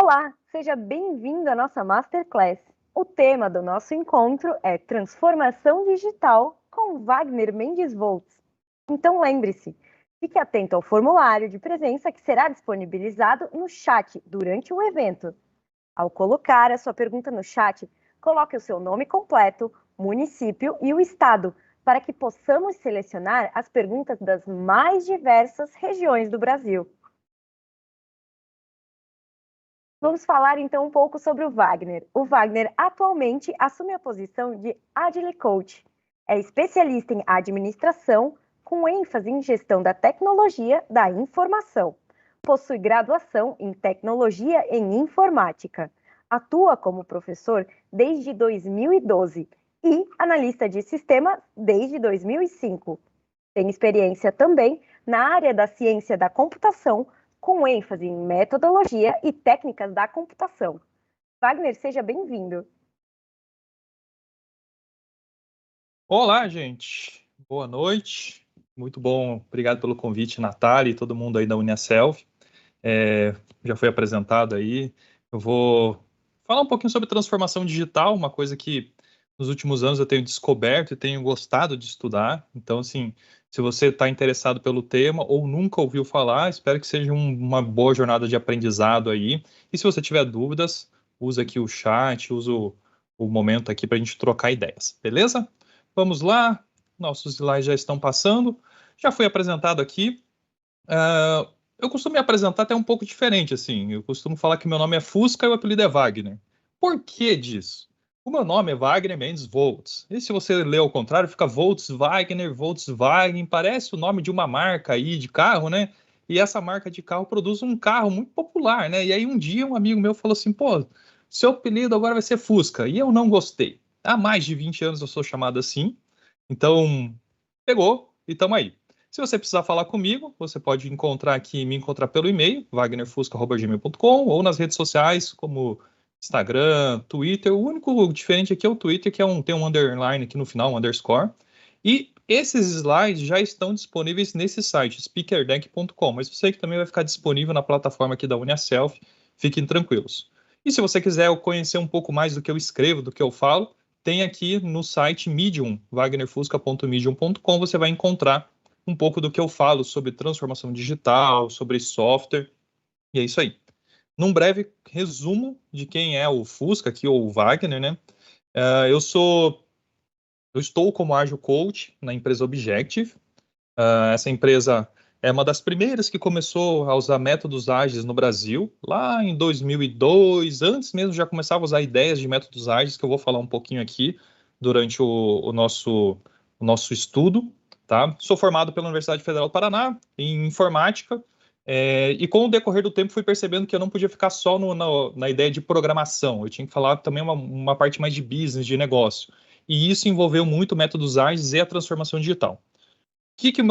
Olá, seja bem-vindo à nossa Masterclass. O tema do nosso encontro é Transformação Digital com Wagner Mendes Voltz. Então lembre-se, fique atento ao formulário de presença que será disponibilizado no chat durante o evento. Ao colocar a sua pergunta no chat, coloque o seu nome completo, município e o estado, para que possamos selecionar as perguntas das mais diversas regiões do Brasil. Vamos falar então um pouco sobre o Wagner. O Wagner atualmente assume a posição de Agile Coach. É especialista em administração, com ênfase em gestão da tecnologia da informação. Possui graduação em tecnologia em informática. Atua como professor desde 2012 e analista de sistemas desde 2005. Tem experiência também na área da ciência da computação, com ênfase em metodologia e técnicas da computação. Wagner, seja bem-vindo. Olá, gente. Boa noite. Muito bom. Obrigado pelo convite, Natália e todo mundo aí da UniaSelv. Já foi apresentado aí. Eu vou falar um pouquinho sobre transformação digital, uma coisa que nos últimos anos eu tenho descoberto e tenho gostado de estudar. Então, assim, se você está interessado pelo tema ou nunca ouviu falar, espero que seja uma boa jornada de aprendizado aí. E se você tiver dúvidas, usa aqui o chat, usa o momento aqui para a gente trocar ideias, beleza? Vamos lá, nossos slides já estão passando. Já fui apresentado aqui. Eu costumo me apresentar até um pouco diferente, assim. Eu costumo falar que meu nome é Fusca e o apelido é Wagner. Por que disso? O meu nome é Wagner Mendes Voltz. E se você ler ao contrário, fica Volkswagen, Volkswagen. Parece o nome de uma marca aí de carro, né? E essa marca de carro produz um carro muito popular, né? E aí um dia um amigo meu falou assim, pô, seu apelido agora vai ser Fusca. E eu não gostei. Há mais de 20 anos eu sou chamado assim. Então, pegou e tamo aí. Se você precisar falar comigo, você pode me encontrar pelo e-mail, wagnerfusca.gmail.com, ou nas redes sociais, como Instagram, Twitter. O único diferente aqui é o Twitter, que tem um underline aqui no final, um underscore. E esses slides já estão disponíveis nesse site, speakerdeck.com, mas eu sei que também vai ficar disponível na plataforma aqui da UniaSelv, fiquem tranquilos. E se você quiser conhecer um pouco mais do que eu escrevo, do que eu falo, tem aqui no site Medium, wagnerfusca.medium.com, você vai encontrar um pouco do que eu falo sobre transformação digital, sobre software, e é isso aí. Num breve resumo de quem é o Fusca aqui, ou o Wagner, né? Eu estou como Agile Coach na empresa Objective. Essa empresa é uma das primeiras que começou a usar métodos ágeis no Brasil, lá em 2002, antes mesmo já começava a usar ideias de métodos ágeis, que eu vou falar um pouquinho aqui durante o nosso estudo. Tá? Sou formado pela Universidade Federal do Paraná em informática, e com o decorrer do tempo fui percebendo que eu não podia ficar só na ideia de programação, eu tinha que falar também uma parte mais de business, de negócio. E isso envolveu muito métodos ágeis e a transformação digital. Qual que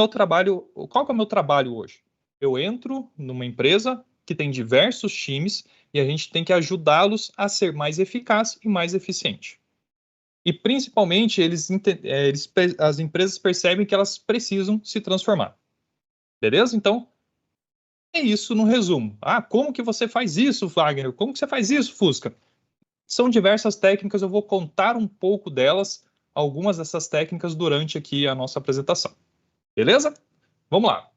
é o meu trabalho hoje? Eu entro numa empresa que tem diversos times e a gente tem que ajudá-los a ser mais eficaz e mais eficiente. E principalmente as empresas percebem que elas precisam se transformar. Beleza? Então, é isso no resumo. Como que você faz isso, Wagner? Como que você faz isso, Fusca? São diversas técnicas, eu vou contar um pouco delas, algumas dessas técnicas durante aqui a nossa apresentação. Beleza? Vamos lá.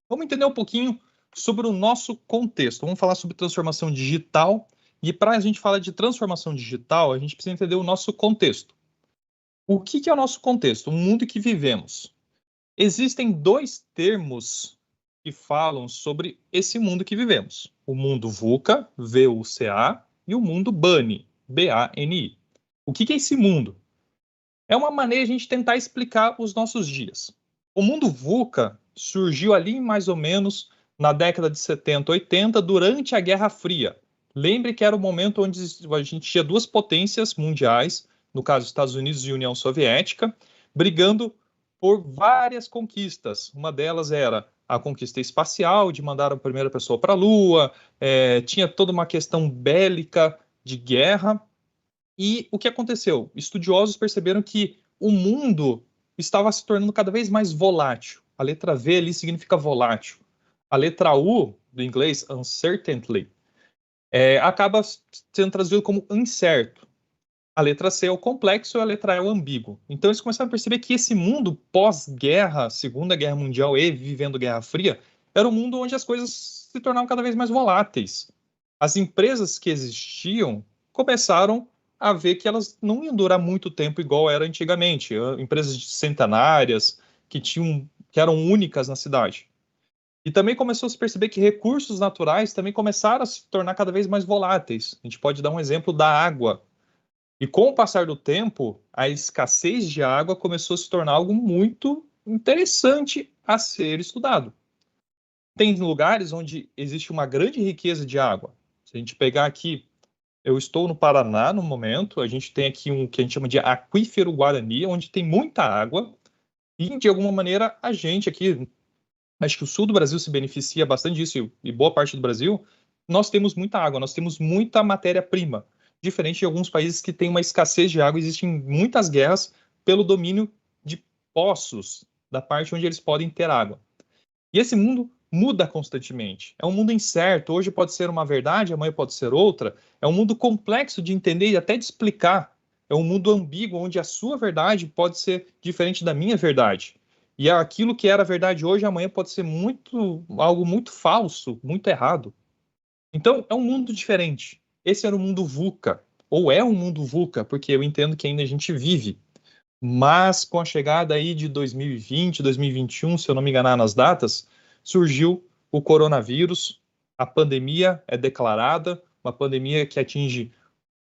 Vamos entender um pouquinho sobre o nosso contexto. Vamos falar sobre transformação digital. E para a gente falar de transformação digital, a gente precisa entender o nosso contexto. O que é o nosso contexto? O mundo em que vivemos. Existem dois termos que falam sobre esse mundo que vivemos. O mundo VUCA, V-U-C-A, e o mundo BANI, B-A-N-I. O que é esse mundo? É uma maneira de a gente tentar explicar os nossos dias. O mundo VUCA surgiu ali mais ou menos na década de 70, 80, durante a Guerra Fria. Lembre que era o momento onde a gente tinha duas potências mundiais, no caso Estados Unidos e União Soviética, brigando por várias conquistas. Uma delas era a conquista espacial, de mandar a primeira pessoa para a Lua, tinha toda uma questão bélica de guerra. E o que aconteceu? Estudiosos perceberam que o mundo estava se tornando cada vez mais volátil. A letra V ali significa volátil. A letra U, do inglês, uncertainty, acaba sendo traduzido como incerto. A letra C é o complexo e a letra E é o ambíguo. Então eles começaram a perceber que esse mundo pós-guerra, Segunda Guerra Mundial e vivendo Guerra Fria, era um mundo onde as coisas se tornavam cada vez mais voláteis. As empresas que existiam começaram a ver que elas não iam durar muito tempo igual era antigamente. Empresas centenárias que eram únicas na cidade. E também começou a se perceber que recursos naturais também começaram a se tornar cada vez mais voláteis. A gente pode dar um exemplo da água. E com o passar do tempo, a escassez de água começou a se tornar algo muito interessante a ser estudado. Tem lugares onde existe uma grande riqueza de água. Se a gente pegar aqui, eu estou no Paraná no momento, a gente tem aqui um que a gente chama de aquífero Guarani, onde tem muita água, e de alguma maneira a gente aqui, acho que o sul do Brasil se beneficia bastante disso, e boa parte do Brasil, nós temos muita água, nós temos muita matéria-prima, diferente de alguns países que têm uma escassez de água, existem muitas guerras pelo domínio de poços, da parte onde eles podem ter água. E esse mundo muda constantemente. É um mundo incerto, hoje pode ser uma verdade, amanhã pode ser outra. É um mundo complexo de entender e até de explicar. É um mundo ambíguo, onde a sua verdade pode ser diferente da minha verdade. E aquilo que era verdade hoje, amanhã pode ser algo muito falso, muito errado. Então, é um mundo diferente. Esse era o mundo VUCA, ou é um mundo VUCA, porque eu entendo que ainda a gente vive. Mas com a chegada aí de 2020, 2021, se eu não me enganar nas datas, surgiu o coronavírus, a pandemia é declarada, uma pandemia que atinge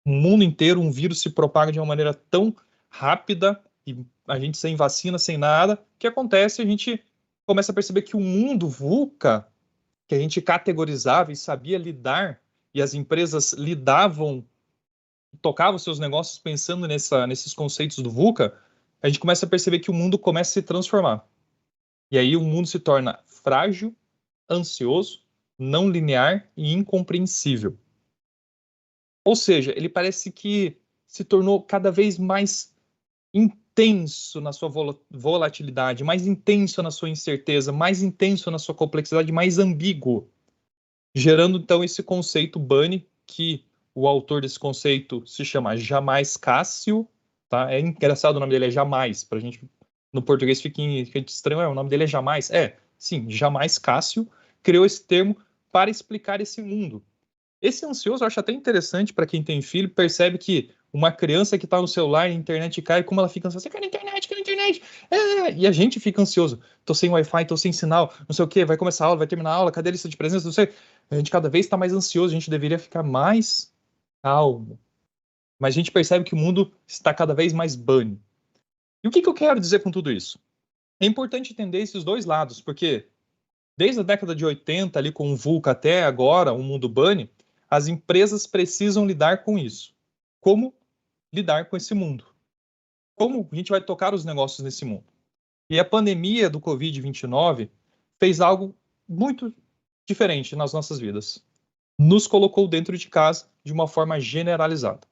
o mundo inteiro, um vírus se propaga de uma maneira tão rápida, e a gente sem vacina, sem nada, o que acontece? A gente começa a perceber que o mundo VUCA, que a gente categorizava e sabia lidar, e as empresas lidavam, tocavam seus negócios pensando nesses conceitos do VUCA, a gente começa a perceber que o mundo começa a se transformar. E aí o mundo se torna frágil, ansioso, não linear e incompreensível. Ou seja, ele parece que se tornou cada vez mais intenso na sua volatilidade, mais intenso na sua incerteza, mais intenso na sua complexidade, mais ambíguo, gerando então esse conceito Bunny, que o autor desse conceito se chama Jamais Cássio, tá? É engraçado, o nome dele é Jamais, para a gente, no português fica estranho, o nome dele é Jamais, sim, Jamais Cássio criou esse termo para explicar esse mundo. Esse ansioso eu acho até interessante para quem tem filho, percebe que uma criança que está no celular, a internet cai, como ela fica ansiosa, quer internet, e a gente fica ansioso, tô sem Wi-Fi, tô sem sinal, não sei o que, vai começar a aula, vai terminar a aula, cadê a lista de presença, não sei, a gente cada vez está mais ansioso, a gente deveria ficar mais calmo, mas a gente percebe que o mundo está cada vez mais bunny. E o que eu quero dizer com tudo isso? É importante entender esses dois lados, porque desde a década de 80, ali com o VUCA até agora, o mundo bunny, as empresas precisam lidar com isso. Como lidar com esse mundo? Como a gente vai tocar os negócios nesse mundo? E a pandemia do Covid-19 fez algo muito diferente nas nossas vidas. Nos colocou dentro de casa de uma forma generalizada.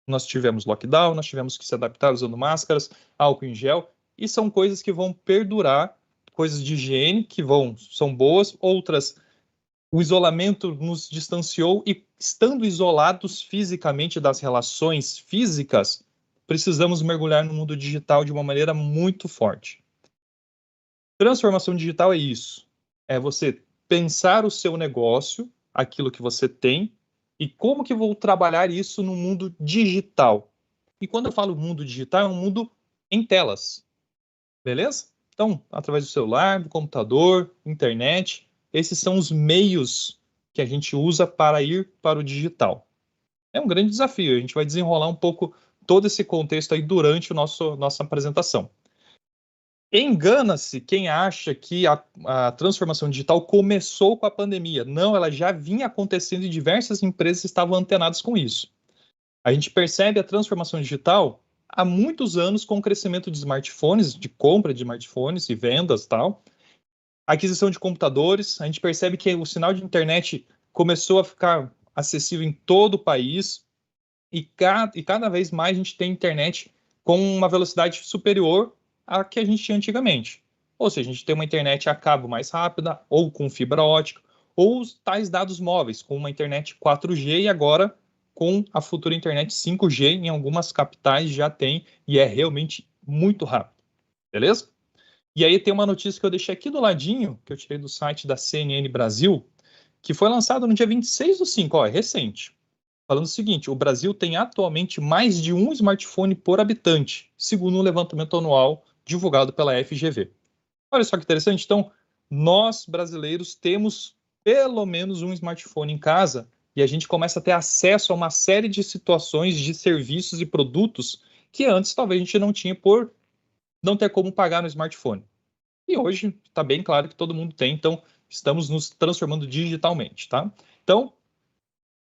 Nós tivemos lockdown, nós tivemos que se adaptar usando máscaras, álcool em gel, e são coisas que vão perdurar, coisas de higiene que são boas, outras o isolamento nos distanciou e, estando isolados fisicamente das relações físicas, precisamos mergulhar no mundo digital de uma maneira muito forte. Transformação digital é isso. É você pensar o seu negócio, aquilo que você tem, e como que vou trabalhar isso no mundo digital. E quando eu falo mundo digital, é um mundo em telas. Beleza? Então, através do celular, do computador, internet, esses são os meios que a gente usa para ir para o digital. É um grande desafio, a gente vai desenrolar um pouco todo esse contexto aí durante nossa apresentação. Engana-se quem acha que a transformação digital começou com a pandemia. Não, ela já vinha acontecendo e diversas empresas estavam antenadas com isso. A gente percebe a transformação digital há muitos anos com o crescimento de smartphones, de compra de smartphones e vendas e tal, aquisição de computadores, a gente percebe que o sinal de internet começou a ficar acessível em todo o país e cada vez mais a gente tem internet com uma velocidade superior à que a gente tinha antigamente. Ou seja, a gente tem uma internet a cabo mais rápida, ou com fibra ótica, ou os tais dados móveis, com uma internet 4G e agora com a futura internet 5G, em algumas capitais já tem e é realmente muito rápido, beleza? E aí tem uma notícia que eu deixei aqui do ladinho, que eu tirei do site da CNN Brasil, que foi lançado no dia 26/5, ó, é recente. Falando o seguinte, o Brasil tem atualmente mais de um smartphone por habitante, segundo um levantamento anual divulgado pela FGV. Olha só que interessante, então, nós brasileiros temos pelo menos um smartphone em casa e a gente começa a ter acesso a uma série de situações, de serviços e produtos que antes talvez a gente não tinha por não ter como pagar no smartphone. E hoje está bem claro que todo mundo tem, então estamos nos transformando digitalmente, tá? Então,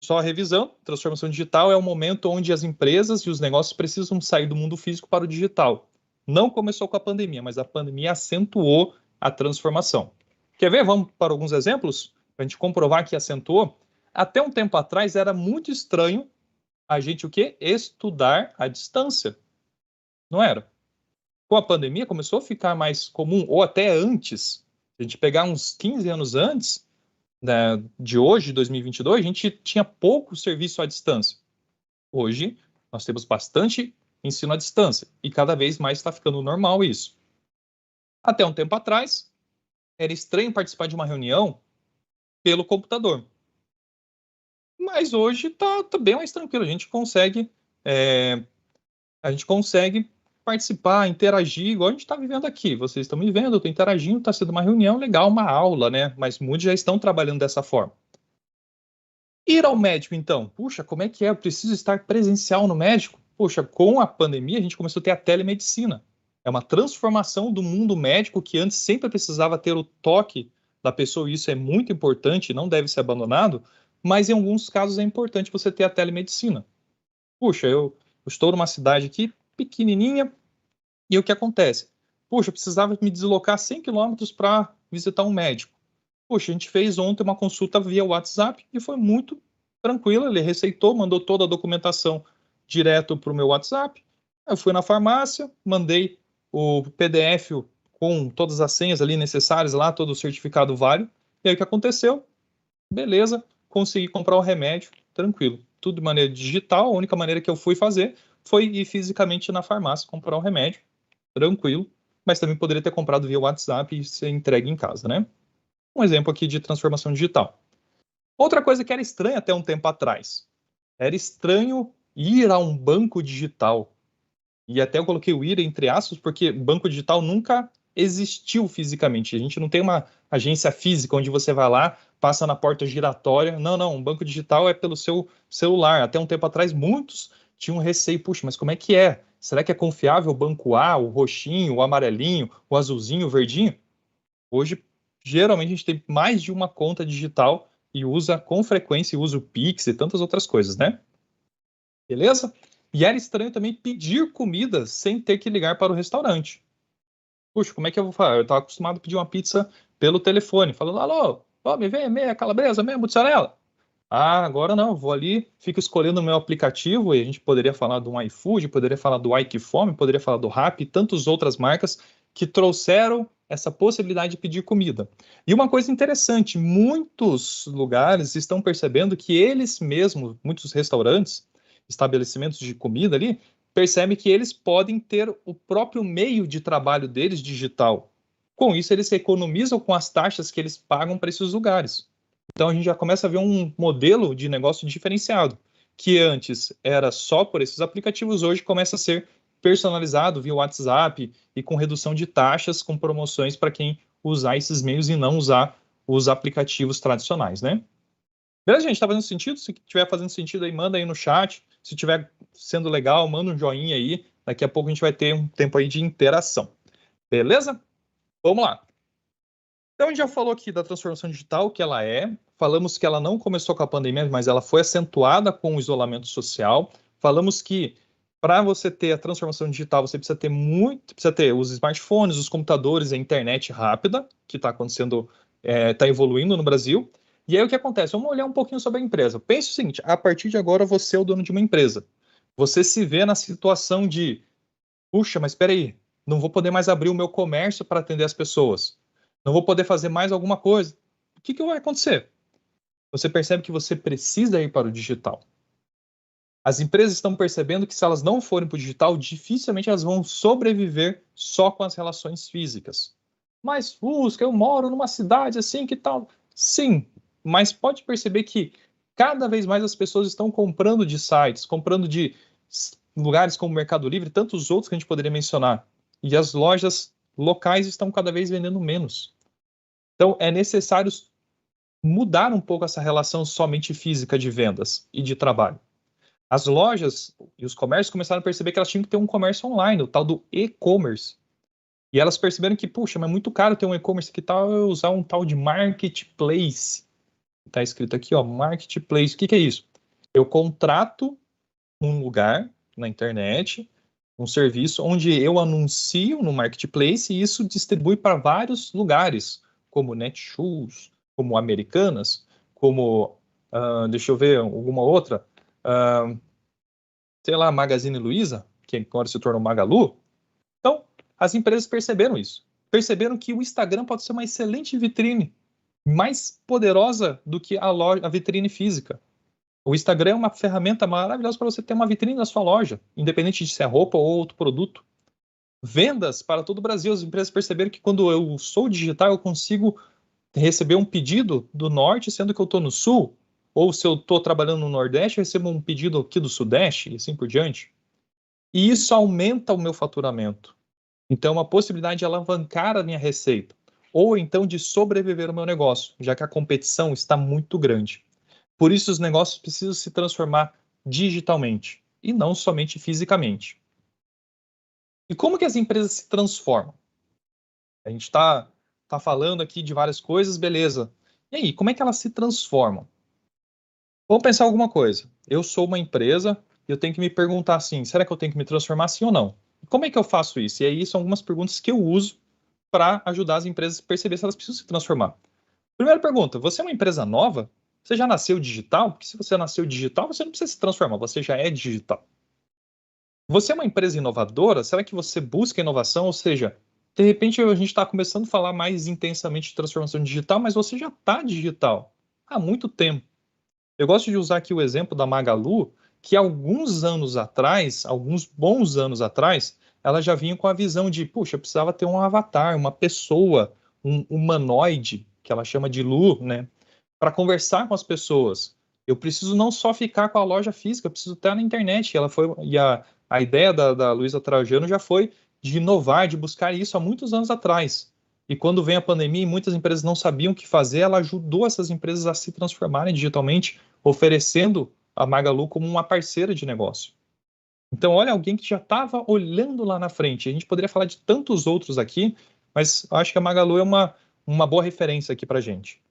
só revisando, transformação digital é o momento onde as empresas e os negócios precisam sair do mundo físico para o digital. Não começou com a pandemia, mas a pandemia acentuou a transformação. Quer ver? Vamos para alguns exemplos para a gente comprovar que acentuou. Até um tempo atrás era muito estranho a gente o quê? Estudar à distância. Não era? Com a pandemia começou a ficar mais comum, ou até antes, se a gente pegar uns 15 anos antes, né, de hoje, 2022, a gente tinha pouco serviço à distância. Hoje, nós temos bastante ensino à distância, e cada vez mais está ficando normal isso. Até um tempo atrás, era estranho participar de uma reunião pelo computador. Mas hoje está bem mais tranquilo, a gente consegue participar, interagir, igual a gente está vivendo aqui. Vocês estão me vendo, eu estou interagindo, está sendo uma reunião legal, uma aula, né? Mas muitos já estão trabalhando dessa forma. Ir ao médico, então. Puxa, como é que é? Eu preciso estar presencial no médico? Puxa, com a pandemia, a gente começou a ter a telemedicina. É uma transformação do mundo médico que antes sempre precisava ter o toque da pessoa, e isso é muito importante, não deve ser abandonado, mas em alguns casos é importante você ter a telemedicina. Puxa, eu estou numa cidade aqui pequenininha, e o que acontece? Puxa, eu precisava me deslocar 100 quilômetros para visitar um médico. Puxa, a gente fez ontem uma consulta via WhatsApp e foi muito tranquilo. Ele receitou, mandou toda a documentação direto para o meu WhatsApp. Eu fui na farmácia, mandei o PDF com todas as senhas ali necessárias lá, todo o certificado válido. E aí o que aconteceu? Beleza, consegui comprar o remédio, tranquilo. Tudo de maneira digital, a única maneira que eu fui fazer foi ir fisicamente na farmácia comprar o remédio, tranquilo, mas também poderia ter comprado via WhatsApp e ser entregue em casa, né? Um exemplo aqui de transformação digital. Outra coisa que era estranha até um tempo atrás, era estranho ir a um banco digital. E até eu coloquei o ir entre aspas, porque banco digital nunca existiu fisicamente. A gente não tem uma agência física onde você vai lá, passa na porta giratória. Não, não, um banco digital é pelo seu celular. Até um tempo atrás, muitos tinham receio. Puxa, mas como é que é? Será que é confiável o banco A, o roxinho, o amarelinho, o azulzinho, o verdinho? Hoje, geralmente, a gente tem mais de uma conta digital e usa com frequência, usa o Pix e tantas outras coisas, né? Beleza? E era estranho também pedir comida sem ter que ligar para o restaurante. Puxa, como é que eu vou falar? Eu estava acostumado a pedir uma pizza pelo telefone, falando, alô, ó, me vem meia calabresa, meia mussarela. Ah, agora não, vou ali, fico escolhendo o meu aplicativo, e a gente poderia falar do iFood, poderia falar do iQfome, poderia falar do Rappi, e tantas outras marcas que trouxeram essa possibilidade de pedir comida. E uma coisa interessante, muitos lugares estão percebendo que eles mesmos, muitos restaurantes, estabelecimentos de comida ali, percebem que eles podem ter o próprio meio de trabalho deles digital. Com isso, eles economizam com as taxas que eles pagam para esses lugares. Então a gente já começa a ver um modelo de negócio diferenciado, que antes era só por esses aplicativos, hoje começa a ser personalizado via WhatsApp e com redução de taxas, com promoções para quem usar esses meios e não usar os aplicativos tradicionais, né? Beleza, gente? Tá fazendo sentido? Se tiver fazendo sentido aí, manda aí no chat. Se tiver sendo legal, manda um joinha aí. Daqui a pouco a gente vai ter um tempo aí de interação. Beleza? Vamos lá. Então, a gente já falou aqui da transformação digital, que ela é. Falamos que ela não começou com a pandemia, mas ela foi acentuada com o isolamento social. Falamos que para você ter a transformação digital, você precisa ter os smartphones, os computadores, a internet rápida, que está acontecendo, está evoluindo no Brasil. E aí o que acontece? Vamos olhar um pouquinho sobre a empresa. Pense o seguinte: a partir de agora você é o dono de uma empresa. Você se vê na situação de, puxa, mas espera aí, não vou poder mais abrir o meu comércio para atender as pessoas. Não vou poder fazer mais alguma coisa. O que vai acontecer? você percebe que você precisa ir para o digital. As empresas estão percebendo que se elas não forem para o digital, dificilmente elas vão sobreviver só com as relações físicas. Mas, Fusca, eu moro numa cidade assim, que tal? Sim, mas pode perceber que cada vez mais as pessoas estão comprando de sites, comprando de lugares como o Mercado Livre e tantos outros que a gente poderia mencionar. E as lojas locais estão cada vez vendendo menos. Então, é necessário mudar um pouco essa relação somente física de vendas e de trabalho. As lojas e os comércios começaram a perceber que elas tinham que ter um comércio online, o tal do e-commerce. E elas perceberam que, puxa, mas é muito caro ter um e-commerce, que tal eu usar um tal de marketplace? Está escrito aqui, ó, marketplace. O que é isso? Eu contrato um lugar na internet, um serviço onde eu anuncio no marketplace e isso distribui para vários lugares, como Netshoes, como Americanas, como, deixa eu ver, alguma outra, sei lá, Magazine Luiza, que agora se tornou Magalu. Então, as empresas perceberam isso. Perceberam que o Instagram pode ser uma excelente vitrine, mais poderosa do que a vitrine física. O Instagram é uma ferramenta maravilhosa para você ter uma vitrine na sua loja, independente de se é roupa ou outro produto. Vendas para todo o Brasil. As empresas perceberam que quando eu sou digital, eu consigo receber um pedido do norte, sendo que eu estou no sul, ou se eu estou trabalhando no nordeste, eu recebo um pedido aqui do sudeste, e assim por diante. E isso aumenta o meu faturamento. Então, uma possibilidade de alavancar a minha receita, ou então de sobreviver o meu negócio, já que a competição está muito grande. Por isso, os negócios precisam se transformar digitalmente, e não somente fisicamente. E como que as empresas se transformam? A gente está falando aqui de várias coisas, beleza. E aí, como é que elas se transformam? Vamos pensar alguma coisa. Eu sou uma empresa e eu tenho que me perguntar assim, será que eu tenho que me transformar sim ou não? Como é que eu faço isso? E aí são algumas perguntas que eu uso para ajudar as empresas a perceber se elas precisam se transformar. Primeira pergunta, você é uma empresa nova? Você já nasceu digital? Porque se você nasceu digital, você não precisa se transformar, você já é digital. Você é uma empresa inovadora? Será que você busca inovação? Ou seja, de repente a gente está começando a falar mais intensamente de transformação digital, mas você já está digital há muito tempo. Eu gosto de usar aqui o exemplo da Magalu, que alguns anos atrás, alguns bons anos atrás, ela já vinha com a visão de, puxa, eu precisava ter um avatar, uma pessoa, um humanoide, que ela chama de Lu, né, para conversar com as pessoas. Eu preciso não só ficar com a loja física, eu preciso estar na internet. E a ideia da Luísa Trajano já foi de inovar, de buscar isso há muitos anos atrás. E quando vem a pandemia e muitas empresas não sabiam o que fazer, ela ajudou essas empresas a se transformarem digitalmente, oferecendo a Magalu como uma parceira de negócio. Então, olha, alguém que já estava olhando lá na frente. A gente poderia falar de tantos outros aqui, mas acho que a Magalu é uma boa referência aqui para a gente.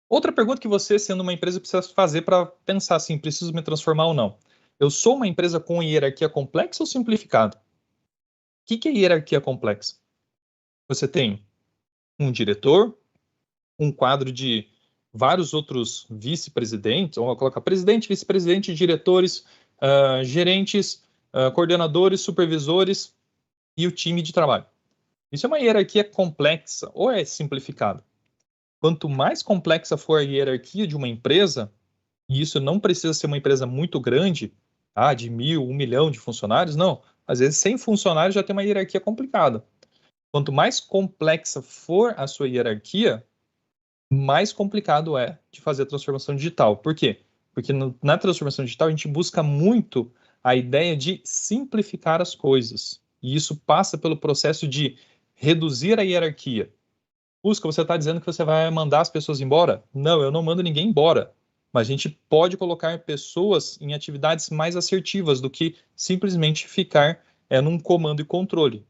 Outra pergunta que você, sendo uma empresa, precisa fazer para pensar assim, preciso me transformar ou não. Eu sou uma empresa com hierarquia complexa ou simplificada? O que é hierarquia complexa? Você tem um diretor, um quadro de vários outros vice-presidentes, ou colocar presidente, vice-presidente, diretores, gerentes, coordenadores, supervisores e o time de trabalho. Isso é uma hierarquia complexa ou é simplificada? Quanto mais complexa for a hierarquia de uma empresa, e isso não precisa ser uma empresa muito grande, de 1.000, 1 milhão de funcionários, não. Às vezes, 100 funcionários já tem uma hierarquia complicada. Quanto mais complexa for a sua hierarquia, mais complicado é de fazer a transformação digital. Por quê? Porque na transformação digital a gente busca muito a ideia de simplificar as coisas. E isso passa pelo processo de reduzir a hierarquia. Busca, você está dizendo que você vai mandar as pessoas embora? Não, eu não mando ninguém embora. Mas a gente pode colocar pessoas em atividades mais assertivas do que simplesmente ficar num comando e controle.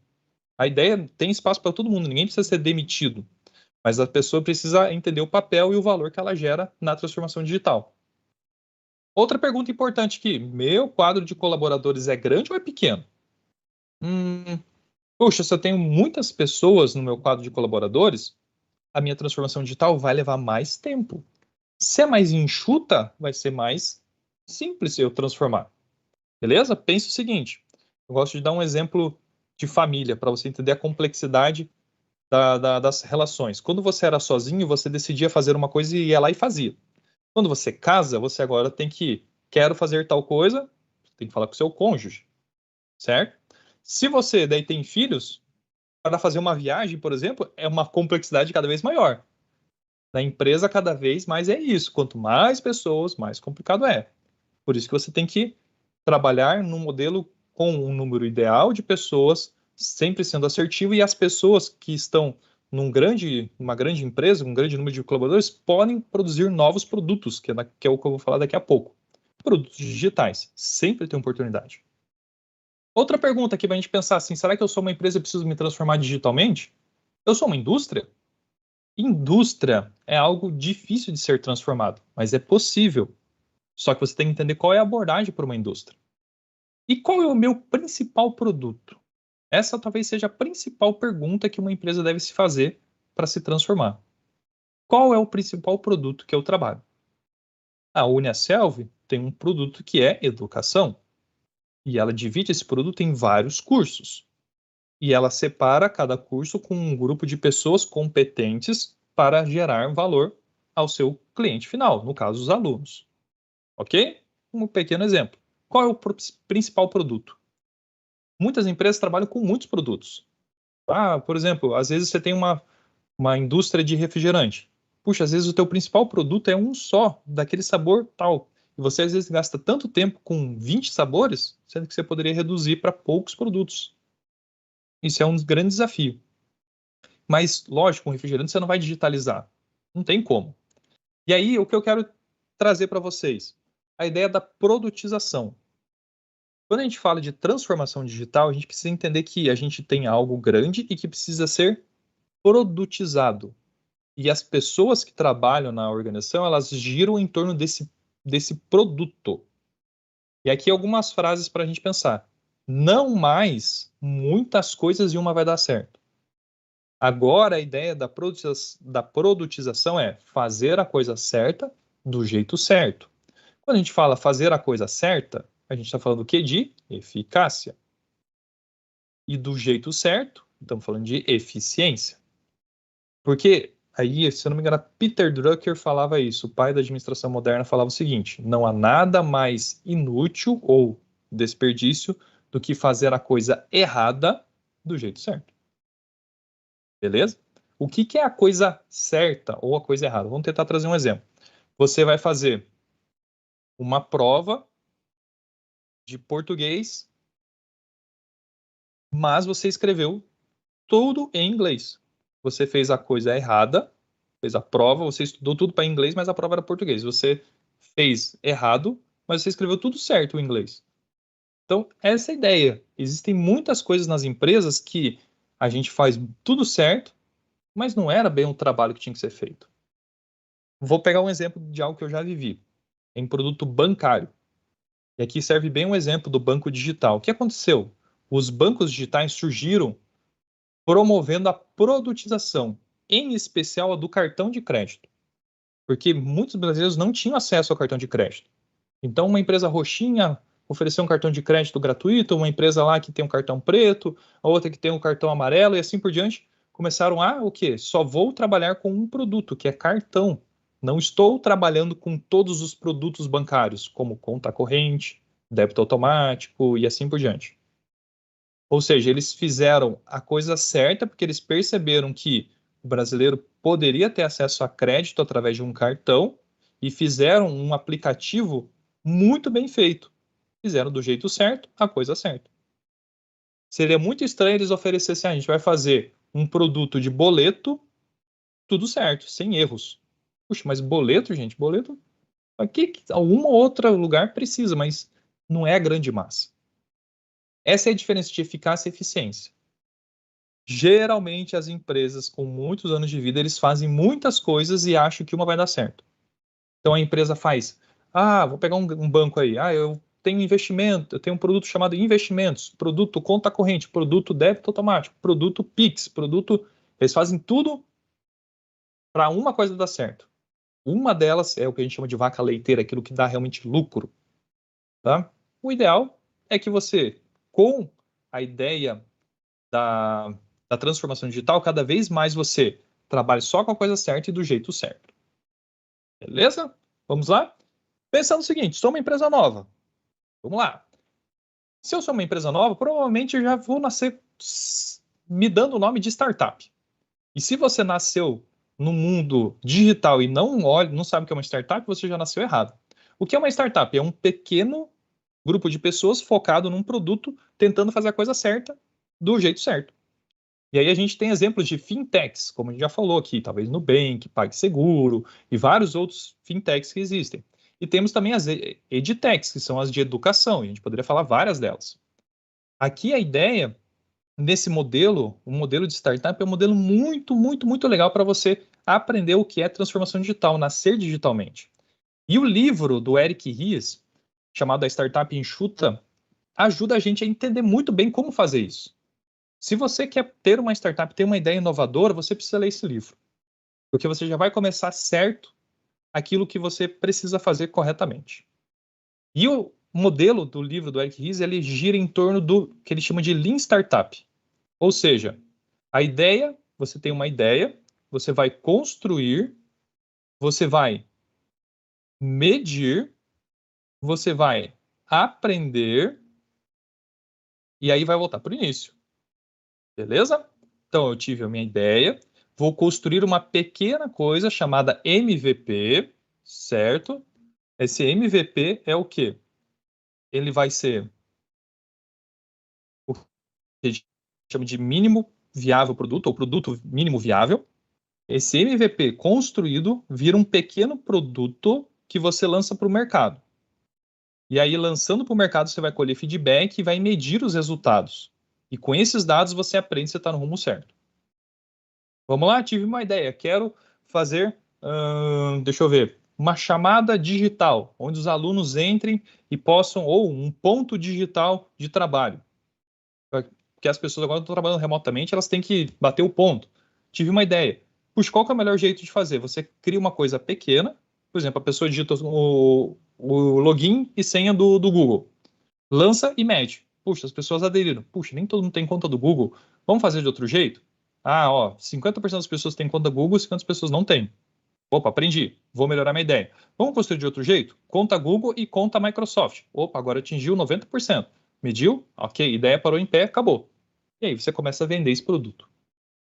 A ideia tem espaço para todo mundo, ninguém precisa ser demitido. Mas a pessoa precisa entender o papel e o valor que ela gera na transformação digital. Outra pergunta importante aqui: meu quadro de colaboradores é grande ou é pequeno? Puxa, se eu tenho muitas pessoas no meu quadro de colaboradores, a minha transformação digital vai levar mais tempo. Se é mais enxuta, vai ser mais simples eu transformar. Beleza? Pense o seguinte: eu gosto de dar um exemplo de família para você entender a complexidade das relações. Quando você era sozinho, você decidia fazer uma coisa e ia lá e fazia. Quando você casa, você agora tem que, quero fazer tal coisa, tem que falar com o seu cônjuge, certo? Se você daí tem filhos, para fazer uma viagem, por exemplo, é uma complexidade cada vez maior. Na empresa, cada vez mais é isso. Quanto mais pessoas, mais complicado é. Por isso que você tem que trabalhar num modelo com um número ideal de pessoas, sempre sendo assertivo, e as pessoas que estão numa grande empresa, um grande número de colaboradores, podem produzir novos produtos, que é o que eu vou falar daqui a pouco. Produtos digitais, sempre tem oportunidade. Outra pergunta aqui para a gente pensar assim, será que eu sou uma empresa e preciso me transformar digitalmente? Eu sou uma indústria? Indústria é algo difícil de ser transformado, mas é possível. Só que você tem que entender qual é a abordagem para uma indústria. E qual é o meu principal produto? Essa talvez seja a principal pergunta que uma empresa deve se fazer para se transformar. Qual é o principal produto que eu trabalho? A Uniaselv tem um produto que é educação. E ela divide esse produto em vários cursos. E ela separa cada curso com um grupo de pessoas competentes para gerar valor ao seu cliente final, no caso, os alunos. Ok? Um pequeno exemplo. Qual é o principal produto? Muitas empresas trabalham com muitos produtos. Por exemplo, às vezes você tem uma indústria de refrigerante. Puxa, às vezes o teu principal produto é um só, daquele sabor tal. E você às vezes gasta tanto tempo com 20 sabores, sendo que você poderia reduzir para poucos produtos. Isso é um grande desafio. Mas, lógico, um refrigerante você não vai digitalizar. Não tem como. E aí, o que eu quero trazer para vocês? A ideia da produtização. Quando a gente fala de transformação digital, a gente precisa entender que a gente tem algo grande e que precisa ser produtizado. E as pessoas que trabalham na organização, elas giram em torno desse produto. E aqui algumas frases para a gente pensar. Não mais muitas coisas e uma vai dar certo. Agora, a ideia da produtização é fazer a coisa certa do jeito certo. Quando a gente fala fazer a coisa certa, a gente está falando o quê? De eficácia. E do jeito certo, estamos falando de eficiência. Porque aí, se eu não me engano, Peter Drucker falava isso, o pai da administração moderna falava o seguinte: não há nada mais inútil ou desperdício do que fazer a coisa errada do jeito certo. Beleza? O que é a coisa certa ou a coisa errada? Vamos tentar trazer um exemplo. Você vai fazer uma prova de português, mas você escreveu tudo em inglês. Você fez a coisa errada, fez a prova, você estudou tudo para inglês, mas a prova era português. Você fez errado, mas você escreveu tudo certo em inglês. Então, essa é a ideia. Existem muitas coisas nas empresas que a gente faz tudo certo, mas não era bem o trabalho que tinha que ser feito. Vou pegar um exemplo de algo que eu já vivi, em produto bancário. E aqui serve bem um exemplo do banco digital. O que aconteceu? Os bancos digitais surgiram promovendo a produtização, em especial a do cartão de crédito, porque muitos brasileiros não tinham acesso ao cartão de crédito. Então, uma empresa roxinha ofereceu um cartão de crédito gratuito, uma empresa lá que tem um cartão preto, a outra que tem um cartão amarelo e assim por diante, começaram a o quê? Só vou trabalhar com um produto, que é cartão. Não estou trabalhando com todos os produtos bancários, como conta corrente, débito automático e assim por diante. Ou seja, eles fizeram a coisa certa porque eles perceberam que o brasileiro poderia ter acesso a crédito através de um cartão e fizeram um aplicativo muito bem feito. Fizeram do jeito certo, a coisa certa. Seria muito estranho eles oferecessem, a gente vai fazer um produto de boleto, tudo certo, sem erros. Puxa, mas boleto, gente, boleto, aqui, algum outro lugar precisa, mas não é a grande massa. Essa é a diferença de eficácia e eficiência. Geralmente, as empresas com muitos anos de vida, eles fazem muitas coisas e acham que uma vai dar certo. Então, a empresa faz, vou pegar um banco aí, eu tenho investimento, eu tenho um produto chamado investimentos, produto conta corrente, produto débito automático, produto Pix, produto... Eles fazem tudo para uma coisa dar certo. Uma delas é o que a gente chama de vaca leiteira, aquilo que dá realmente lucro. Tá? O ideal é que você, com a ideia da transformação digital, cada vez mais você trabalhe só com a coisa certa e do jeito certo. Beleza? Vamos lá? Pensando no seguinte, sou uma empresa nova. Vamos lá. Se eu sou uma empresa nova, provavelmente eu já vou nascer me dando o nome de startup. E se você nasceu no mundo digital e não sabe o que é uma startup, você já nasceu errado. O que é uma startup? É um pequeno grupo de pessoas focado num produto, tentando fazer a coisa certa, do jeito certo. E aí a gente tem exemplos de fintechs, como a gente já falou aqui, talvez Nubank, PagSeguro e vários outros fintechs que existem. E temos também as edtechs, que são as de educação, e a gente poderia falar várias delas. Aqui a ideia, nesse modelo, o modelo de startup é um modelo muito, muito, muito legal para você aprender o que é transformação digital, nascer digitalmente. E o livro do Eric Ries, chamado A Startup Enxuta, ajuda a gente a entender muito bem como fazer isso. Se você quer ter uma startup, ter uma ideia inovadora, você precisa ler esse livro. Porque você já vai começar certo aquilo que você precisa fazer corretamente. E o modelo do livro do Eric Ries, ele gira em torno do que ele chama de Lean Startup. Ou seja, a ideia, você tem uma ideia, você vai construir, você vai medir, você vai aprender, e aí vai voltar para o início. Beleza? Então, eu tive a minha ideia, vou construir uma pequena coisa chamada MVP, certo? Esse MVP é o quê? Ele vai ser o que a gente chama de mínimo viável produto, ou produto mínimo viável. Esse MVP construído vira um pequeno produto que você lança para o mercado. E aí, lançando para o mercado, você vai colher feedback e vai medir os resultados. E com esses dados, você aprende se está no rumo certo. Vamos lá, tive uma ideia. Quero fazer, deixa eu ver, uma chamada digital, onde os alunos entrem e possam, ou um ponto digital de trabalho. Porque as pessoas agora estão trabalhando remotamente, elas têm que bater o ponto. Tive uma ideia. Puxa, qual que é o melhor jeito de fazer? Você cria uma coisa pequena, por exemplo, a pessoa digita o login e senha do Google. Lança e mede. Puxa, as pessoas aderiram. Puxa, nem todo mundo tem conta do Google. Vamos fazer de outro jeito? Ah, ó, 50% das pessoas têm conta Google, 50% das pessoas não têm. Opa, aprendi. Vou melhorar minha ideia. Vamos construir de outro jeito? Conta Google e conta Microsoft. Opa, agora atingiu 90%. Mediu? Ok, ideia parou em pé, acabou. E aí você começa a vender esse produto.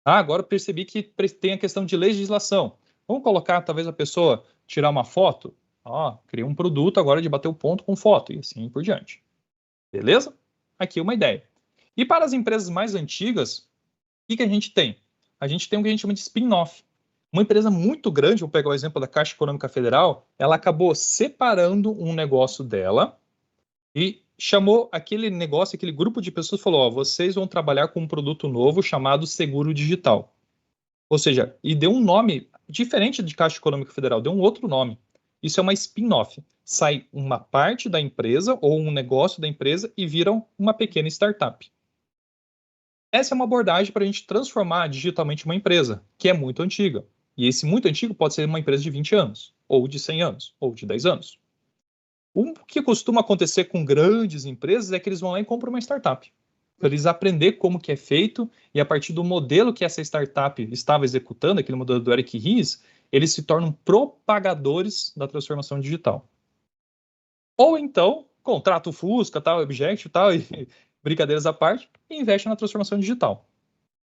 Ah, agora eu percebi que tem a questão de legislação. Vamos colocar, talvez, a pessoa tirar uma foto? Ó, criei um produto agora de bater o ponto com foto e assim por diante. Beleza? Aqui uma ideia. E para as empresas mais antigas, o que a gente tem? A gente tem o que a gente chama de spin-off. Uma empresa muito grande, vou pegar o exemplo da Caixa Econômica Federal, ela acabou separando um negócio dela e chamou aquele negócio, aquele grupo de pessoas, falou, ó, vocês vão trabalhar com um produto novo chamado Seguro Digital. Ou seja, e deu um nome diferente de Caixa Econômica Federal, deu um outro nome. Isso é uma spin-off. Sai uma parte da empresa ou um negócio da empresa e viram uma pequena startup. Essa é uma abordagem para a gente transformar digitalmente uma empresa, que é muito antiga. E esse muito antigo pode ser uma empresa de 20 anos, ou de 100 anos, ou de 10 anos. O que costuma acontecer com grandes empresas é que eles vão lá e compram uma startup. Para eles aprender como que é feito e a partir do modelo que essa startup estava executando, aquele modelo do Eric Ries, eles se tornam propagadores da transformação digital. Ou então, contrata o Fusca, tal, Object, tal, e brincadeiras à parte, e investe na transformação digital.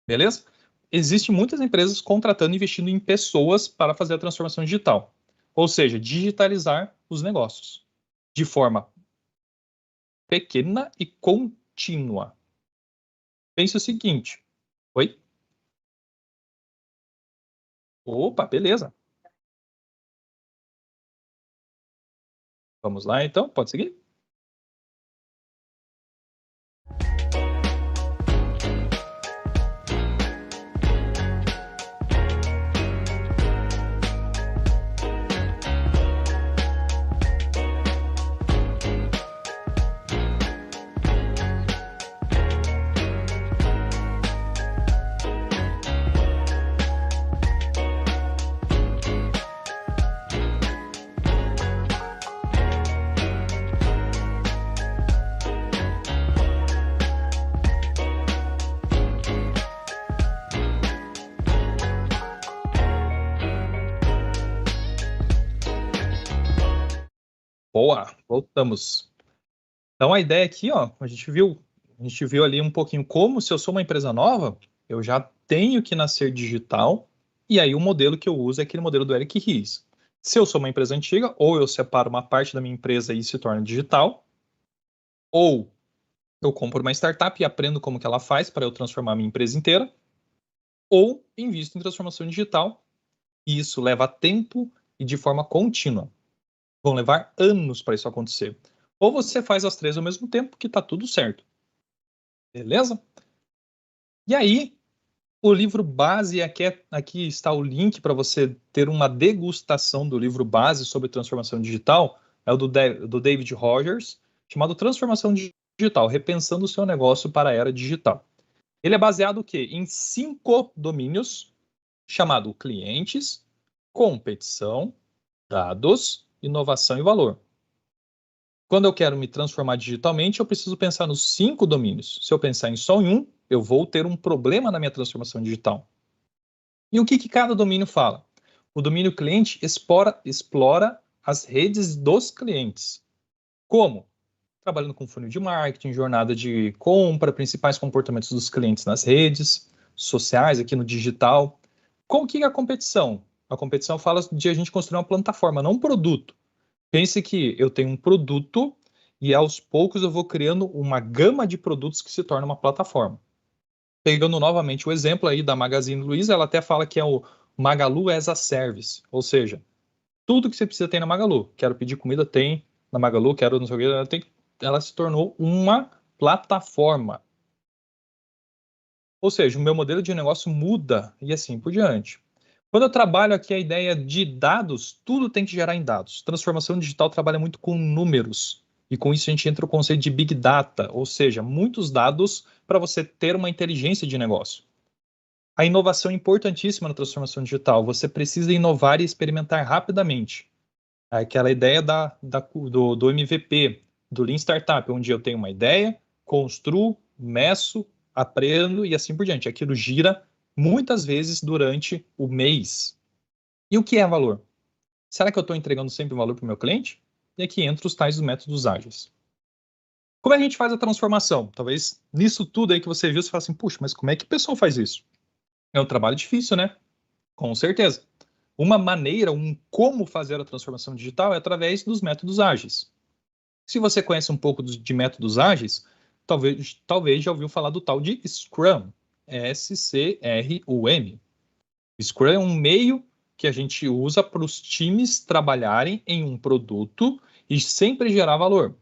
Beleza? Existem muitas empresas contratando e investindo em pessoas para fazer a transformação digital. Ou seja, digitalizar os negócios de forma pequena e contínua. Pense o seguinte. Oi? Opa, beleza. Vamos lá, então? Pode seguir? Boa, voltamos. Então a ideia aqui, ó, a gente viu ali um pouquinho como se eu sou uma empresa nova, eu já tenho que nascer digital, e aí o modelo que eu uso é aquele modelo do Eric Ries. Se eu sou uma empresa antiga, ou eu separo uma parte da minha empresa e se torna digital, ou eu compro uma startup e aprendo como que ela faz para eu transformar a minha empresa inteira, ou invisto em transformação digital, e isso leva tempo e de forma contínua. Vão levar anos para isso acontecer. Ou você faz as três ao mesmo tempo, que está tudo certo. Beleza? E aí, o livro base, aqui está o link para você ter uma degustação do livro base sobre transformação digital, é o do David Rogers, chamado Transformação Digital, Repensando o seu negócio para a era digital. Ele é baseado o quê? Em 5 domínios, chamado clientes, competição, dados, inovação e valor. Quando eu quero me transformar digitalmente, eu preciso pensar nos 5 domínios. Se eu pensar em só em um, eu vou ter um problema na minha transformação digital. E o que cada domínio fala? O domínio cliente explora as redes dos clientes. Como? Trabalhando com funil de marketing, jornada de compra, principais comportamentos dos clientes nas redes sociais, aqui no digital. Como que é a competição? A competição fala de a gente construir uma plataforma, não um produto. Pense que eu tenho um produto e aos poucos eu vou criando uma gama de produtos que se torna uma plataforma. Pegando novamente o exemplo aí da Magazine Luiza, ela até fala que é o Magalu as a Service, ou seja, tudo que você precisa ter na Magalu. Quero pedir comida, tem na Magalu, quero não sei o que, ela se tornou uma plataforma. Ou seja, o meu modelo de negócio muda e assim por diante. Quando eu trabalho aqui a ideia de dados, tudo tem que gerar em dados. Transformação digital trabalha muito com números. E com isso a gente entra no conceito de Big Data, ou seja, muitos dados para você ter uma inteligência de negócio. A inovação é importantíssima na transformação digital. Você precisa inovar e experimentar rapidamente. Aquela ideia do MVP, do Lean Startup, onde eu tenho uma ideia, construo, meço, aprendo e assim por diante. Aquilo gira muitas vezes durante o mês. E o que é valor? Será que eu estou entregando sempre valor para o meu cliente? E aqui entra os tais métodos ágeis. Como é que a gente faz a transformação? Talvez nisso tudo aí que você viu, você fala assim, puxa, mas como é que o pessoal faz isso? É um trabalho difícil, né? Com certeza. Uma maneira, como fazer a transformação digital é através dos métodos ágeis. Se você conhece um pouco de métodos ágeis, talvez já ouviu falar do tal de Scrum, S-C-R-U-M. Scrum é um meio que a gente usa para os times trabalharem em um produto e sempre gerar valor.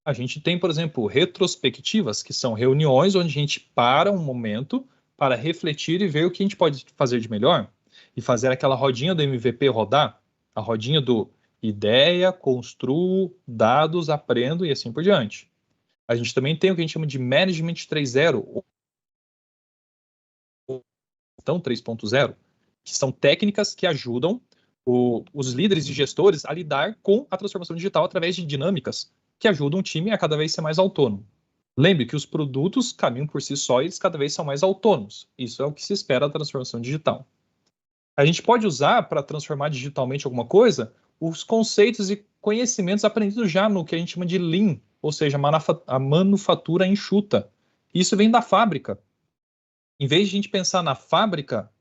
A gente tem, por exemplo, retrospectivas, que são reuniões onde a gente para um momento para refletir e ver o que a gente pode fazer de melhor e fazer aquela rodinha do MVP rodar, a rodinha do ideia, construo, dados, aprendo e assim por diante. A gente também tem o que a gente chama de Management 3.0, ou então 3.0, que são técnicas que ajudam os líderes e gestores a lidar com a transformação digital através de dinâmicas que ajudam o time a cada vez ser mais autônomo. Lembre que os produtos caminham por si só e eles cada vez são mais autônomos. Isso é o que se espera da transformação digital. A gente pode usar para transformar digitalmente alguma coisa os conceitos e conhecimentos aprendidos já no que a gente chama de Lean, ou seja, a manufatura enxuta. Isso vem da fábrica. Em vez de a gente pensar na fábrica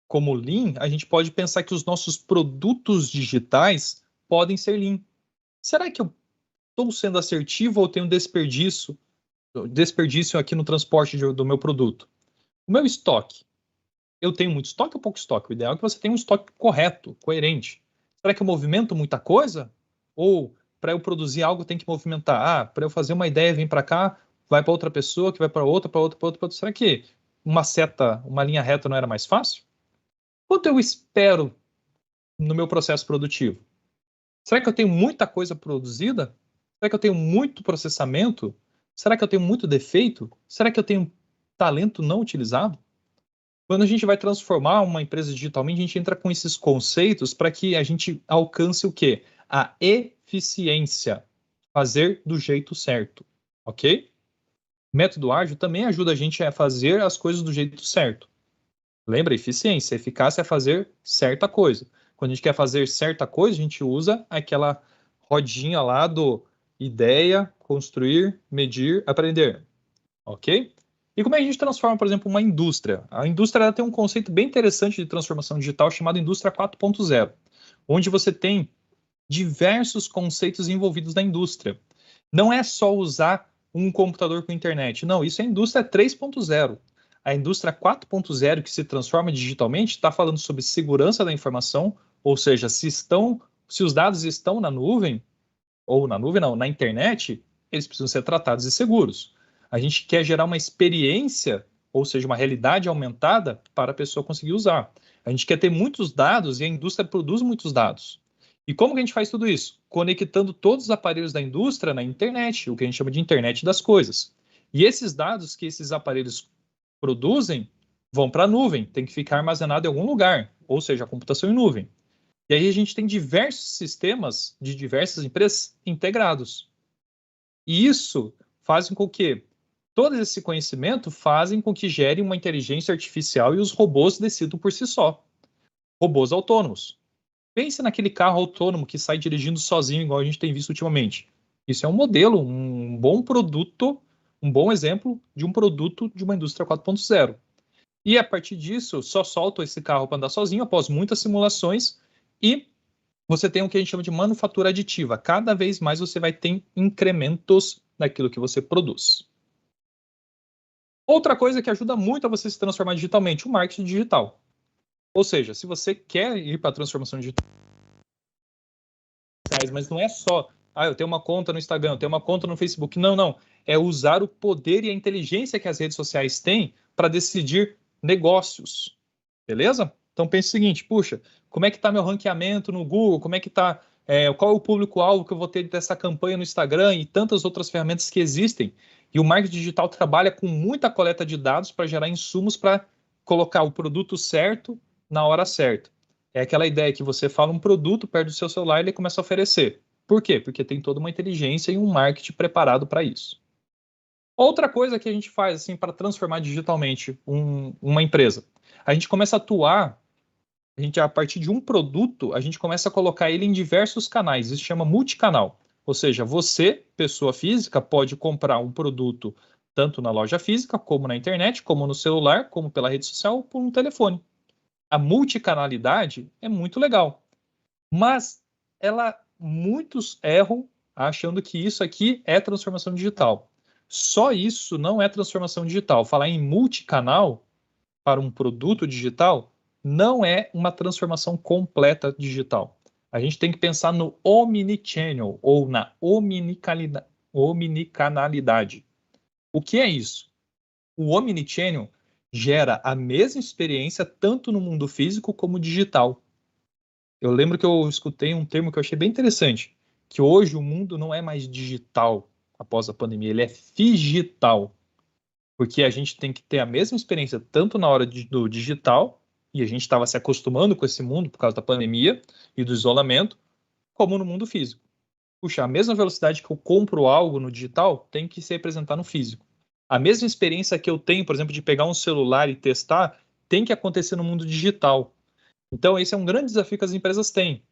como Lean, a gente pode pensar que os nossos produtos digitais podem ser Lean. Será que eu estou sendo assertivo ou tenho desperdício aqui no transporte do meu produto? O meu estoque. Eu tenho muito estoque ou pouco estoque? O ideal é que você tenha um estoque correto, coerente. Será que eu movimento muita coisa? Ou para eu produzir algo tem que movimentar? Para eu fazer uma ideia, vem para cá, vai para outra pessoa, que vai para outra, para outra, para outra, para outra. Será que uma linha reta não era mais fácil? Quanto eu espero no meu processo produtivo? Será que eu tenho muita coisa produzida? Será que eu tenho muito processamento? Será que eu tenho muito defeito? Será que eu tenho talento não utilizado? Quando a gente vai transformar uma empresa digitalmente, a gente entra com esses conceitos para que a gente alcance o quê? A eficiência. Fazer do jeito certo, ok? Método ágil também ajuda a gente a fazer as coisas do jeito certo. Lembra? Eficiência. Eficácia é fazer certa coisa. Quando a gente quer fazer certa coisa, a gente usa aquela rodinha lá do ideia, construir, medir, aprender. Ok? E como é que a gente transforma, por exemplo, uma indústria? A indústria ela tem um conceito bem interessante de transformação digital chamado Indústria 4.0, onde você tem diversos conceitos envolvidos na indústria. Não é só usar um computador com internet. Não, isso é a indústria 3.0. A indústria 4.0, que se transforma digitalmente, está falando sobre segurança da informação, ou seja, se os dados estão na nuvem, ou na nuvem não, na internet, eles precisam ser tratados e seguros. A gente quer gerar uma experiência, ou seja, uma realidade aumentada para a pessoa conseguir usar. A gente quer ter muitos dados e a indústria produz muitos dados. E como que a gente faz tudo isso? Conectando todos os aparelhos da indústria na internet, o que a gente chama de internet das coisas. E esses dados que esses aparelhos produzem vão para a nuvem, tem que ficar armazenado em algum lugar, ou seja, a computação em nuvem. E aí a gente tem diversos sistemas de diversas empresas integrados. E isso faz com que todo esse conhecimento fazem com que gere uma inteligência artificial e os robôs decidam por si só. Robôs autônomos. Pense naquele carro autônomo que sai dirigindo sozinho, igual a gente tem visto ultimamente. Isso é um modelo, um bom produto, um bom exemplo de um produto de uma indústria 4.0. E a partir disso, só solta esse carro para andar sozinho após muitas simulações e você tem o que a gente chama de manufatura aditiva. Cada vez mais você vai ter incrementos naquilo que você produz. Outra coisa que ajuda muito a você se transformar digitalmente, o marketing digital. Ou seja, se você quer ir para a transformação digital, mas não é só, eu tenho uma conta no Instagram, eu tenho uma conta no Facebook. Não, não. É usar o poder e a inteligência que as redes sociais têm para decidir negócios. Beleza? Então pense o seguinte, puxa, como é que está meu ranqueamento no Google? Como é que está, qual é o público-alvo que eu vou ter dessa campanha no Instagram e tantas outras ferramentas que existem? E o marketing digital trabalha com muita coleta de dados para gerar insumos para colocar o produto certo na hora certa. É aquela ideia que você fala um produto perto do seu celular e ele começa a oferecer. Por quê? Porque tem toda uma inteligência e um marketing preparado para isso. Outra coisa que a gente faz assim para transformar digitalmente uma empresa, a gente começa a atuar, a partir de um produto, a gente começa a colocar ele em diversos canais. Isso chama multicanal. Ou seja, você, pessoa física, pode comprar um produto tanto na loja física, como na internet, como no celular, como pela rede social ou por um telefone. A multicanalidade é muito legal, mas muitos erram achando que isso aqui é transformação digital. Só isso não é transformação digital. Falar em multicanal para um produto digital não é uma transformação completa digital. A gente tem que pensar no omnichannel ou na omnicanalidade. O que é isso? O omnichannel gera a mesma experiência tanto no mundo físico como digital. Eu lembro que eu escutei um termo que eu achei bem interessante, que hoje o mundo não é mais digital após a pandemia, ele é figital. Porque a gente tem que ter a mesma experiência tanto na hora do digital, e a gente estava se acostumando com esse mundo por causa da pandemia e do isolamento, como no mundo físico. Puxa, a mesma velocidade que eu compro algo no digital tem que se representar no físico. A mesma experiência que eu tenho, por exemplo, de pegar um celular e testar, tem que acontecer no mundo digital. Então, esse é um grande desafio que as empresas têm.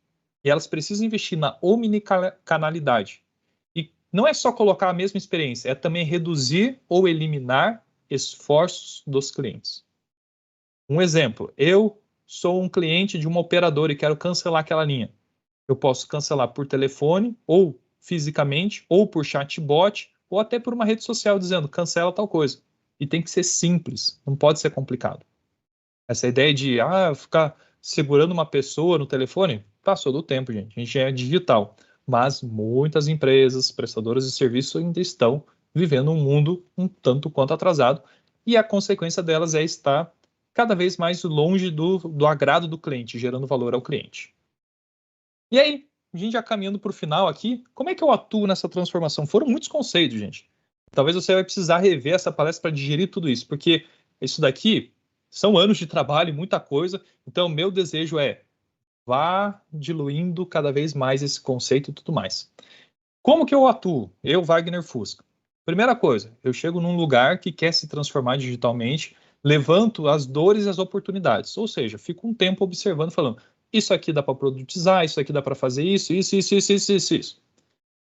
E elas precisam investir na omnicanalidade. E não é só colocar a mesma experiência, é também reduzir ou eliminar esforços dos clientes. Um exemplo, eu sou um cliente de uma operadora e quero cancelar aquela linha. Eu posso cancelar por telefone, ou fisicamente, ou por chatbot, ou até por uma rede social dizendo cancela tal coisa. E tem que ser simples, não pode ser complicado. Essa ideia de ficar segurando uma pessoa no telefone, passou do tempo, gente. A gente é digital. Mas muitas empresas, prestadoras de serviço ainda estão vivendo um mundo um tanto quanto atrasado. E a consequência delas é estar cada vez mais longe do agrado do cliente, gerando valor ao cliente. E aí, a gente já caminhando para o final aqui, como é que eu atuo nessa transformação? Foram muitos conceitos, gente. Talvez você vai precisar rever essa palestra para digerir tudo isso, porque isso daqui são anos de trabalho e muita coisa. Então, meu desejo é vá diluindo cada vez mais esse conceito e tudo mais. Como que eu atuo? Eu, Wagner Fusca. Primeira coisa, eu chego num lugar que quer se transformar digitalmente, levanto as dores e as oportunidades. Ou seja, fico um tempo observando, falando, isso aqui dá para produtizar, isso aqui dá para fazer isso.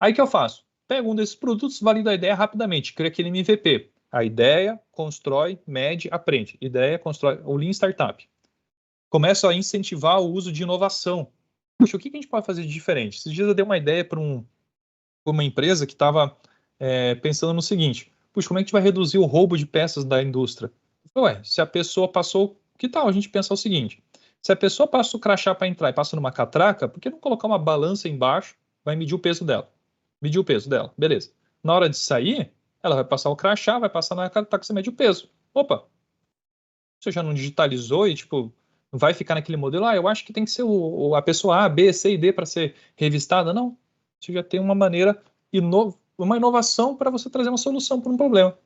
Aí o que eu faço? Pego um desses produtos, valido a ideia rapidamente, crio aquele MVP. A ideia, constrói, mede, aprende. Ideia, constrói, o Lean Startup. Começo a incentivar o uso de inovação. Puxa, o que a gente pode fazer de diferente? Esses dias eu dei uma ideia para uma empresa que estava pensando no seguinte: puxa, como é que a gente vai reduzir o roubo de peças da indústria? Ué, se a pessoa passou, que tal a gente pensar o seguinte: se a pessoa passa o crachá para entrar e passa numa catraca, por que não colocar uma balança embaixo, vai medir o peso dela? Medir o peso dela, beleza. Na hora de sair, ela vai passar o crachá, vai passar na catraca, você mede o peso. Opa, você já não digitalizou e, tipo, vai ficar naquele modelo, eu acho que tem que ser a pessoa A, B, C e D para ser revistada. Não. Você já tem uma maneira, uma inovação para você trazer uma solução para um problema.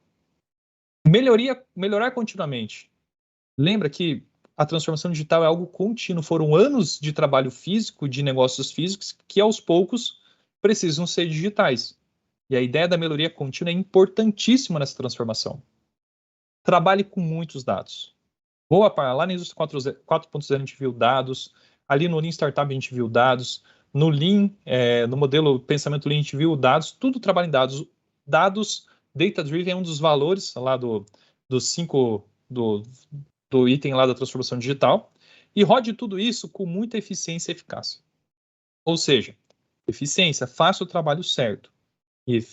Melhorar continuamente. Lembra que a transformação digital é algo contínuo. Foram anos de trabalho físico, de negócios físicos, que aos poucos precisam ser digitais. E a ideia da melhoria contínua é importantíssima nessa transformação. Trabalhe com muitos dados. Lá na indústria 4.0 a gente viu dados, ali no Lean Startup a gente viu dados, no Lean, no modelo pensamento Lean a gente viu dados, tudo trabalha em dados. Dados, data-driven é um dos valores lá do item lá da transformação digital, e rode tudo isso com muita eficiência e eficácia. Ou seja, eficiência, faça o trabalho certo, e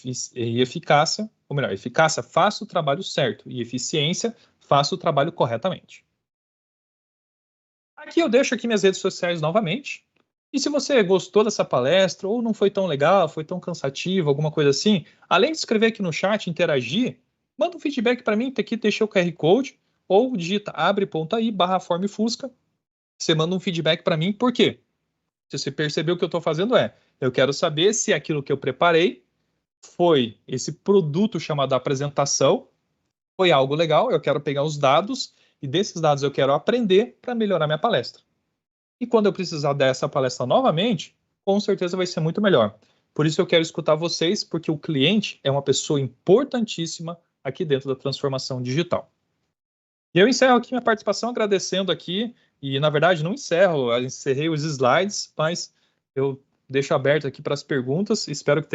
eficácia, ou melhor, eficácia, faça o trabalho certo, e eficiência, faça o trabalho corretamente. Aqui eu deixo aqui minhas redes sociais novamente. E se você gostou dessa palestra, ou não foi tão legal, foi tão cansativo, alguma coisa assim, além de escrever aqui no chat, interagir, manda um feedback para mim, aqui deixei o QR Code, ou digita abre.ai/formfusca, você manda um feedback para mim, por quê? Se você percebeu o que eu estou fazendo eu quero saber se aquilo que eu preparei foi esse produto chamado apresentação, foi algo legal, eu quero pegar os dados, e desses dados eu quero aprender para melhorar minha palestra. E quando eu precisar dessa palestra novamente, com certeza vai ser muito melhor. Por isso eu quero escutar vocês, porque o cliente é uma pessoa importantíssima aqui dentro da transformação digital. E eu encerro aqui minha participação agradecendo aqui, e na verdade não encerro, eu encerrei os slides, mas eu deixo aberto aqui para as perguntas, espero que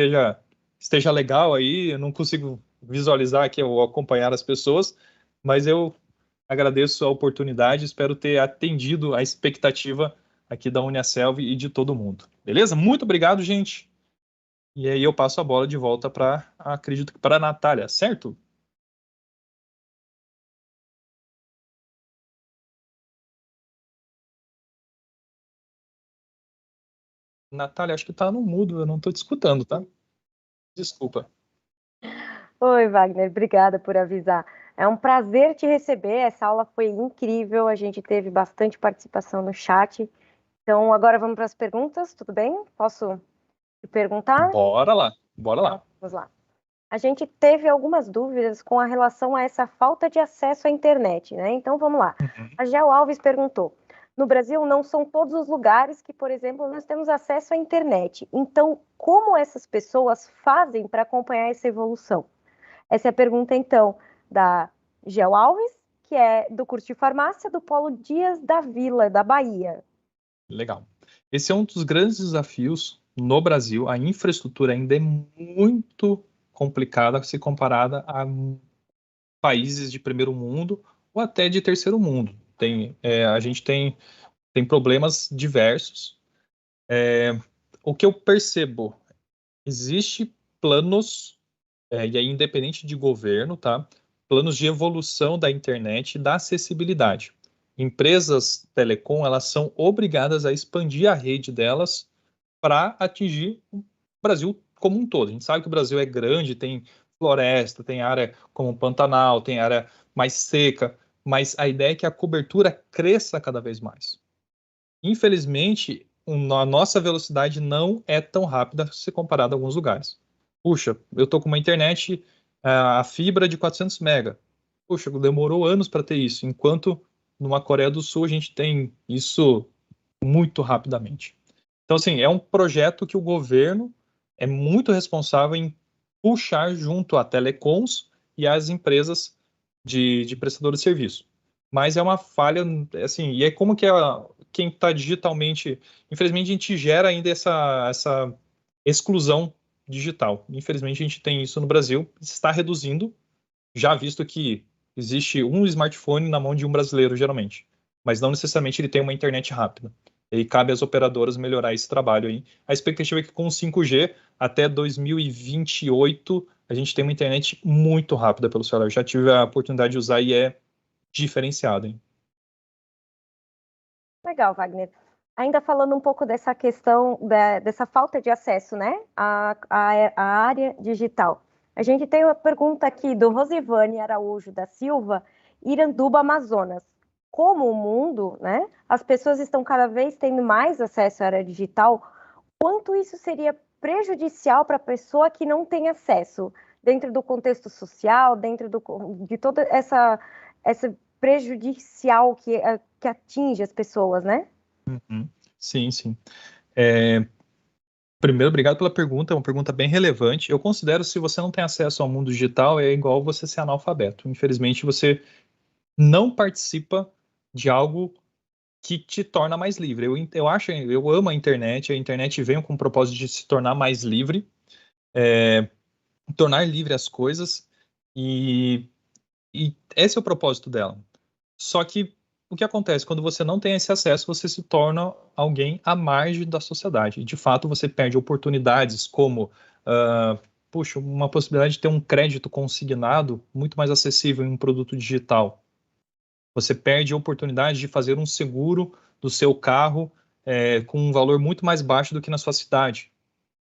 esteja legal aí, eu não consigo visualizar aqui ou acompanhar as pessoas, mas eu agradeço a oportunidade, espero ter atendido a expectativa aqui da Uniaselv e de todo mundo. Beleza? Muito obrigado, gente. E aí eu passo a bola de volta para, acredito que para a Natália, certo? Natália, acho que está no mudo, eu não estou te escutando, tá? Desculpa. Oi, Wagner, obrigada por avisar. É um prazer te receber, essa aula foi incrível, a gente teve bastante participação no chat. Então, agora vamos para as perguntas, tudo bem? Posso te perguntar? Bora lá, bora lá. Vamos lá. A gente teve algumas dúvidas com a relação a essa falta de acesso à internet, né? Então, vamos lá. A Gel Alves perguntou: no Brasil, não são todos os lugares que, por exemplo, nós temos acesso à internet. Então, como essas pessoas fazem para acompanhar essa evolução? Essa é a pergunta, então, da Gel Alves, que é do curso de farmácia do Polo Dias da Vila, da Bahia. Legal. Esse é um dos grandes desafios no Brasil. A infraestrutura ainda é muito complicada se comparada a países de primeiro mundo ou até de terceiro mundo. A gente tem problemas diversos. O que eu percebo, existe planos, e aí independente de governo, tá? Planos de evolução da internet e da acessibilidade. Empresas telecom, elas são obrigadas a expandir a rede delas para atingir o Brasil como um todo. A gente sabe que o Brasil é grande, tem floresta, tem área como Pantanal, tem área mais seca, mas a ideia é que a cobertura cresça cada vez mais. Infelizmente, a nossa velocidade não é tão rápida se comparada a alguns lugares. Puxa, eu estou com uma internet, a fibra de 400 mega. Puxa, demorou anos para ter isso, enquanto numa Coreia do Sul a gente tem isso muito rapidamente. Então, assim, é um projeto que o governo é muito responsável em puxar junto a telecoms e as empresas de prestadores de serviço. Mas é uma falha, assim, e é como que quem está digitalmente... Infelizmente, a gente gera ainda essa exclusão digital. Infelizmente, a gente tem isso no Brasil, está reduzindo, já visto que existe um smartphone na mão de um brasileiro, geralmente, mas não necessariamente ele tem uma internet rápida. E cabe às operadoras melhorar esse trabalho aí. A expectativa é que com o 5G, até 2028, a gente tem uma internet muito rápida pelo celular. Eu já tive a oportunidade de usar e é diferenciado, hein? Legal, Wagner. Ainda falando um pouco dessa questão dessa falta de acesso, né, à área digital. A gente tem uma pergunta aqui do Rosivane Araújo da Silva, Iranduba, Amazonas. Como o mundo, né, as pessoas estão cada vez tendo mais acesso à área digital, quanto isso seria prejudicial para a pessoa que não tem acesso, dentro do contexto social, de toda essa prejudicial que atinge as pessoas, né? Uhum. Sim, sim. Primeiro, obrigado pela pergunta, é uma pergunta bem relevante. Eu considero que se você não tem acesso ao mundo digital, é igual você ser analfabeto. Infelizmente, você não participa de algo que te torna mais livre. Eu amo a internet veio com o propósito de se tornar mais livre, tornar livre as coisas, e, e esse é o propósito dela. Só que o que acontece? Quando você não tem esse acesso, você se torna alguém à margem da sociedade. E, de fato, você perde oportunidades como, puxa, uma possibilidade de ter um crédito consignado muito mais acessível em um produto digital. Você perde a oportunidade de fazer um seguro do seu carro com um valor muito mais baixo do que na sua cidade.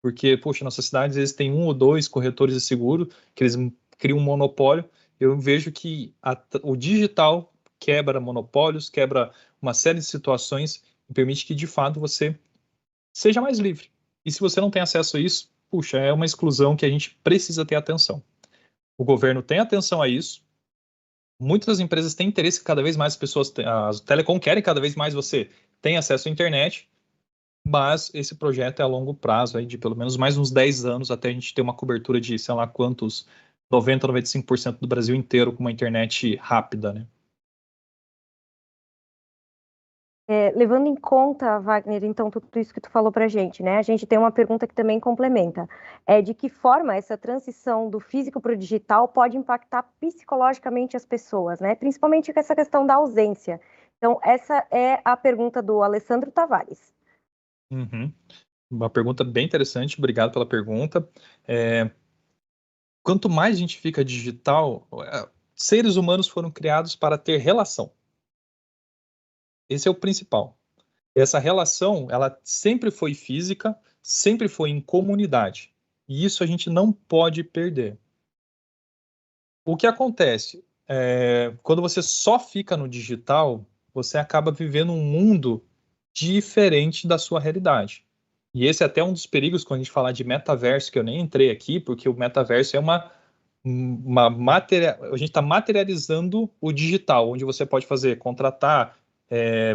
Porque, poxa, nas nossas cidades existem um ou dois corretores de seguro, que eles criam um monopólio. Eu vejo que o digital quebra monopólios, quebra uma série de situações e permite que, de fato, você seja mais livre. E se você não tem acesso a isso, puxa, é uma exclusão que a gente precisa ter atenção. O governo tem atenção a isso. Muitas empresas têm interesse que cada vez mais as telecom querem cada vez mais você tenha acesso à internet, mas esse projeto é a longo prazo, aí, de pelo menos mais uns 10 anos, até a gente ter uma cobertura de, sei lá quantos, 90, 95% do Brasil inteiro com uma internet rápida, né? Levando em conta, Wagner, então, tudo isso que tu falou para a gente, né? A gente tem uma pergunta que também complementa. De que forma essa transição do físico para o digital pode impactar psicologicamente as pessoas, né? Principalmente com essa questão da ausência. Então, essa é a pergunta do Alessandro Tavares. Uhum. Uma pergunta bem interessante, obrigado pela pergunta. Quanto mais a gente fica digital, seres humanos foram criados para ter relação. Esse é o principal. Essa relação, ela sempre foi física, sempre foi em comunidade. E isso a gente não pode perder. O que acontece? Quando você só fica no digital, você acaba vivendo um mundo diferente da sua realidade. E esse é até um dos perigos quando a gente fala de metaverso, que eu nem entrei aqui, porque o metaverso é a gente está materializando o digital, onde você pode contratar,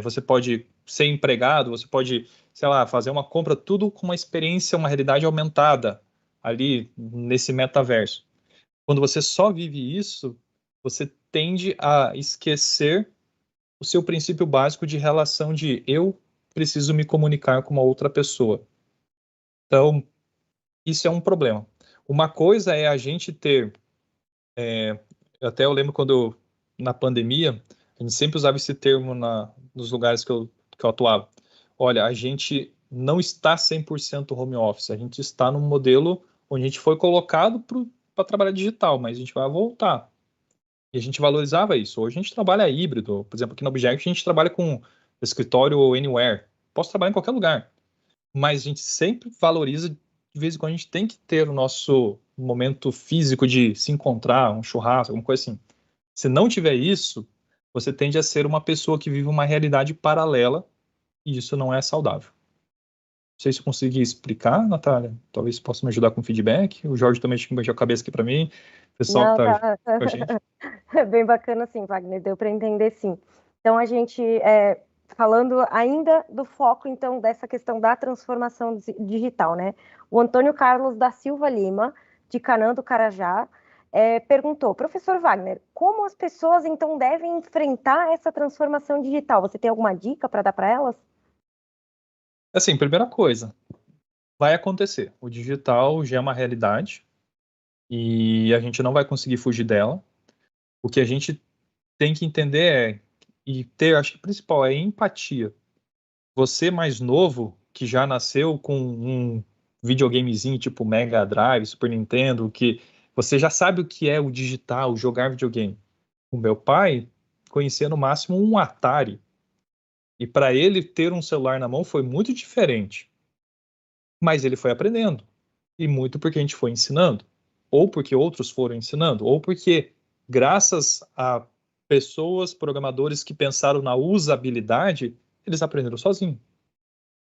você pode ser empregado, você pode, sei lá, fazer uma compra, tudo com uma experiência, uma realidade aumentada ali nesse metaverso. Quando você só vive isso, você tende a esquecer o seu princípio básico de relação de eu preciso me comunicar com uma outra pessoa. Então, isso é um problema. Uma coisa é a gente ter, até eu lembro quando na pandemia, a gente sempre usava esse termo nos lugares que eu atuava. Olha, a gente não está 100% home office, a gente está num modelo onde a gente foi colocado para trabalhar digital, mas a gente vai voltar. E a gente valorizava isso. Hoje a gente trabalha híbrido. Por exemplo, aqui no Object a gente trabalha com escritório anywhere. Posso trabalhar em qualquer lugar. Mas a gente sempre valoriza, de vez em quando a gente tem que ter o nosso momento físico de se encontrar, um churrasco, alguma coisa assim. Se não tiver isso, você tende a ser uma pessoa que vive uma realidade paralela e isso não é saudável. Não sei se eu consegui explicar, Natália. Talvez possa me ajudar com feedback. O Jorge também mexeu a cabeça aqui para mim. O pessoal que Não, está tá. com a gente. É bem bacana, sim, Wagner, deu para entender, sim. Então, a gente, falando ainda do foco, então, dessa questão da transformação digital, né? O Antônio Carlos da Silva Lima, de Canaã do Carajá, perguntou, professor Wagner, como as pessoas, então, devem enfrentar essa transformação digital? Você tem alguma dica para dar para elas? Assim, primeira coisa, vai acontecer. O digital já é uma realidade e a gente não vai conseguir fugir dela. O que a gente tem que entender e ter, acho que o principal é empatia. Você mais novo, que já nasceu com um videogamezinho tipo Mega Drive, Super Nintendo, que você já sabe o que é o digital, jogar videogame. O meu pai conhecia no máximo um Atari. E para ele ter um celular na mão foi muito diferente. Mas ele foi aprendendo. E muito porque a gente foi ensinando. Ou porque outros foram ensinando. Ou porque, graças a pessoas, programadores que pensaram na usabilidade, eles aprenderam sozinhos.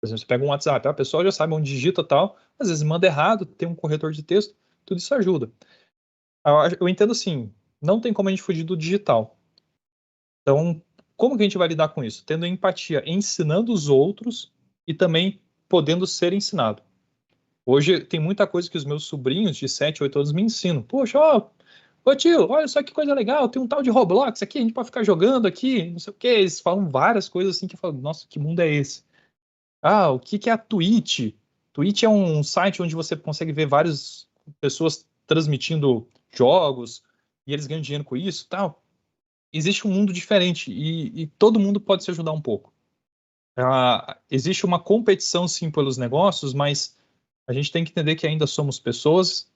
Por exemplo, você pega um WhatsApp, a pessoa já sabe onde digita tal, às vezes manda errado, tem um corretor de texto, tudo isso ajuda. Eu entendo assim, não tem como a gente fugir do digital. Então, como que a gente vai lidar com isso? Tendo empatia, ensinando os outros e também podendo ser ensinado. Hoje tem muita coisa que os meus sobrinhos de 7, 8 anos me ensinam. Poxa, ó, ô tio, olha só que coisa legal, tem um tal de Roblox aqui, a gente pode ficar jogando aqui, não sei o que. Eles falam várias coisas assim que eu falo, nossa, que mundo é esse? Ah, o que é a Twitch? Twitch é um site onde você consegue ver várias pessoas transmitindo jogos e eles ganham dinheiro com isso, tal. Existe um mundo diferente e todo mundo pode se ajudar um pouco. Existe uma competição sim pelos negócios, mas a gente tem que entender que ainda somos pessoas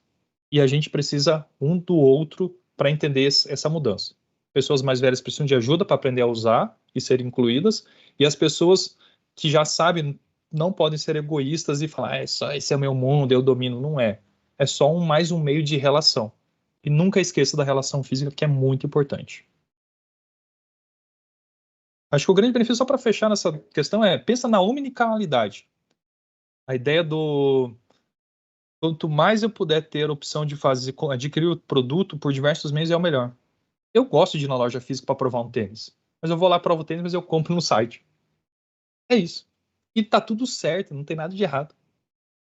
e a gente precisa um do outro para entender essa mudança. Pessoas mais velhas precisam de ajuda para aprender a usar e ser incluídas, e as pessoas que já sabem não podem ser egoístas e falar, só esse é o meu mundo, eu domino. Não é. É só mais um meio de relação. E nunca esqueça da relação física, que é muito importante. Acho que o grande benefício, só para fechar nessa questão, pensa na omnicanalidade. A ideia do quanto mais eu puder ter a opção de adquirir o produto por diversos meios, é o melhor. Eu gosto de ir na loja física para provar um tênis. Mas eu vou lá, provo o tênis, mas eu compro no site. É isso. E tá tudo certo, não tem nada de errado.